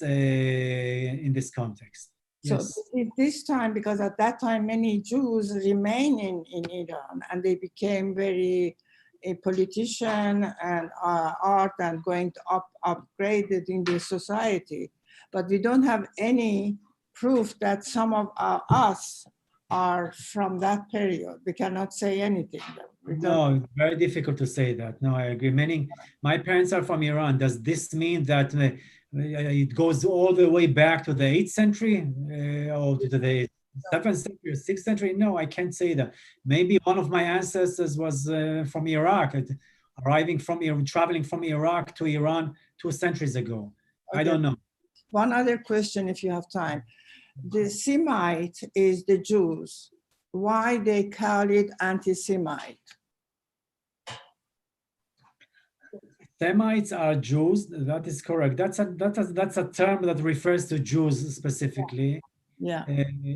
context. Yes. So this time, because at that time many Jews remain in Iran, and they became very a politician and art and going to upgraded in the society. But we don't have any proof that some of us are from that period. We cannot say anything. No, it's very difficult to say that. No, I agree. Meaning, my parents are from Iran. Does this mean that it goes all the way back to the 8th century or to the 7th century or 6th century? No, I can't say that. Maybe one of my ancestors was from Iraq, traveling from Iraq to Iran 2 centuries ago. Okay. I don't know. One other question, if you have time. The Semite is the Jews. Why they call it anti-Semite? Semites are Jews. That is correct. That's a term that refers to Jews specifically. Yeah.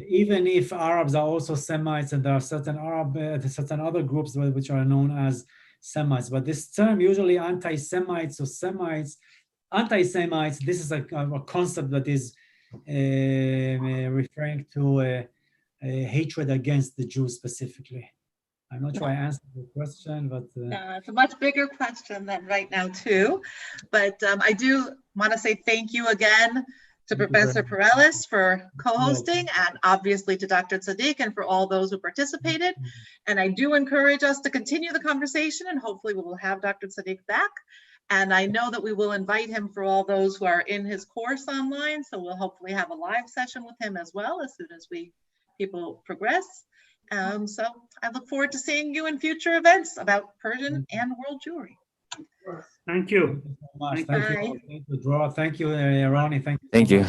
Even if Arabs are also Semites, and there are certain other groups which are known as Semites, but this term usually anti-Semites or Semites, anti-Semites. This is a concept that is referring to hatred against the Jews specifically. I'm not sure I answered the question, but it's a much bigger question than right now too. But I do want to say thank you again to Professor Perellis for co-hosting, and obviously to Dr. Tsadik and for all those who participated. And I do encourage us to continue the conversation, and hopefully we will have Dr. Tsadik back. And I know that we will invite him for all those who are in his course online. So we'll hopefully have a live session with him as well as soon as people progress. So I look forward to seeing you in future events about Persian and world Jewry. Thank you. Thank you so much. Thank you, Dora. Thank you, Ronnie. Thank you.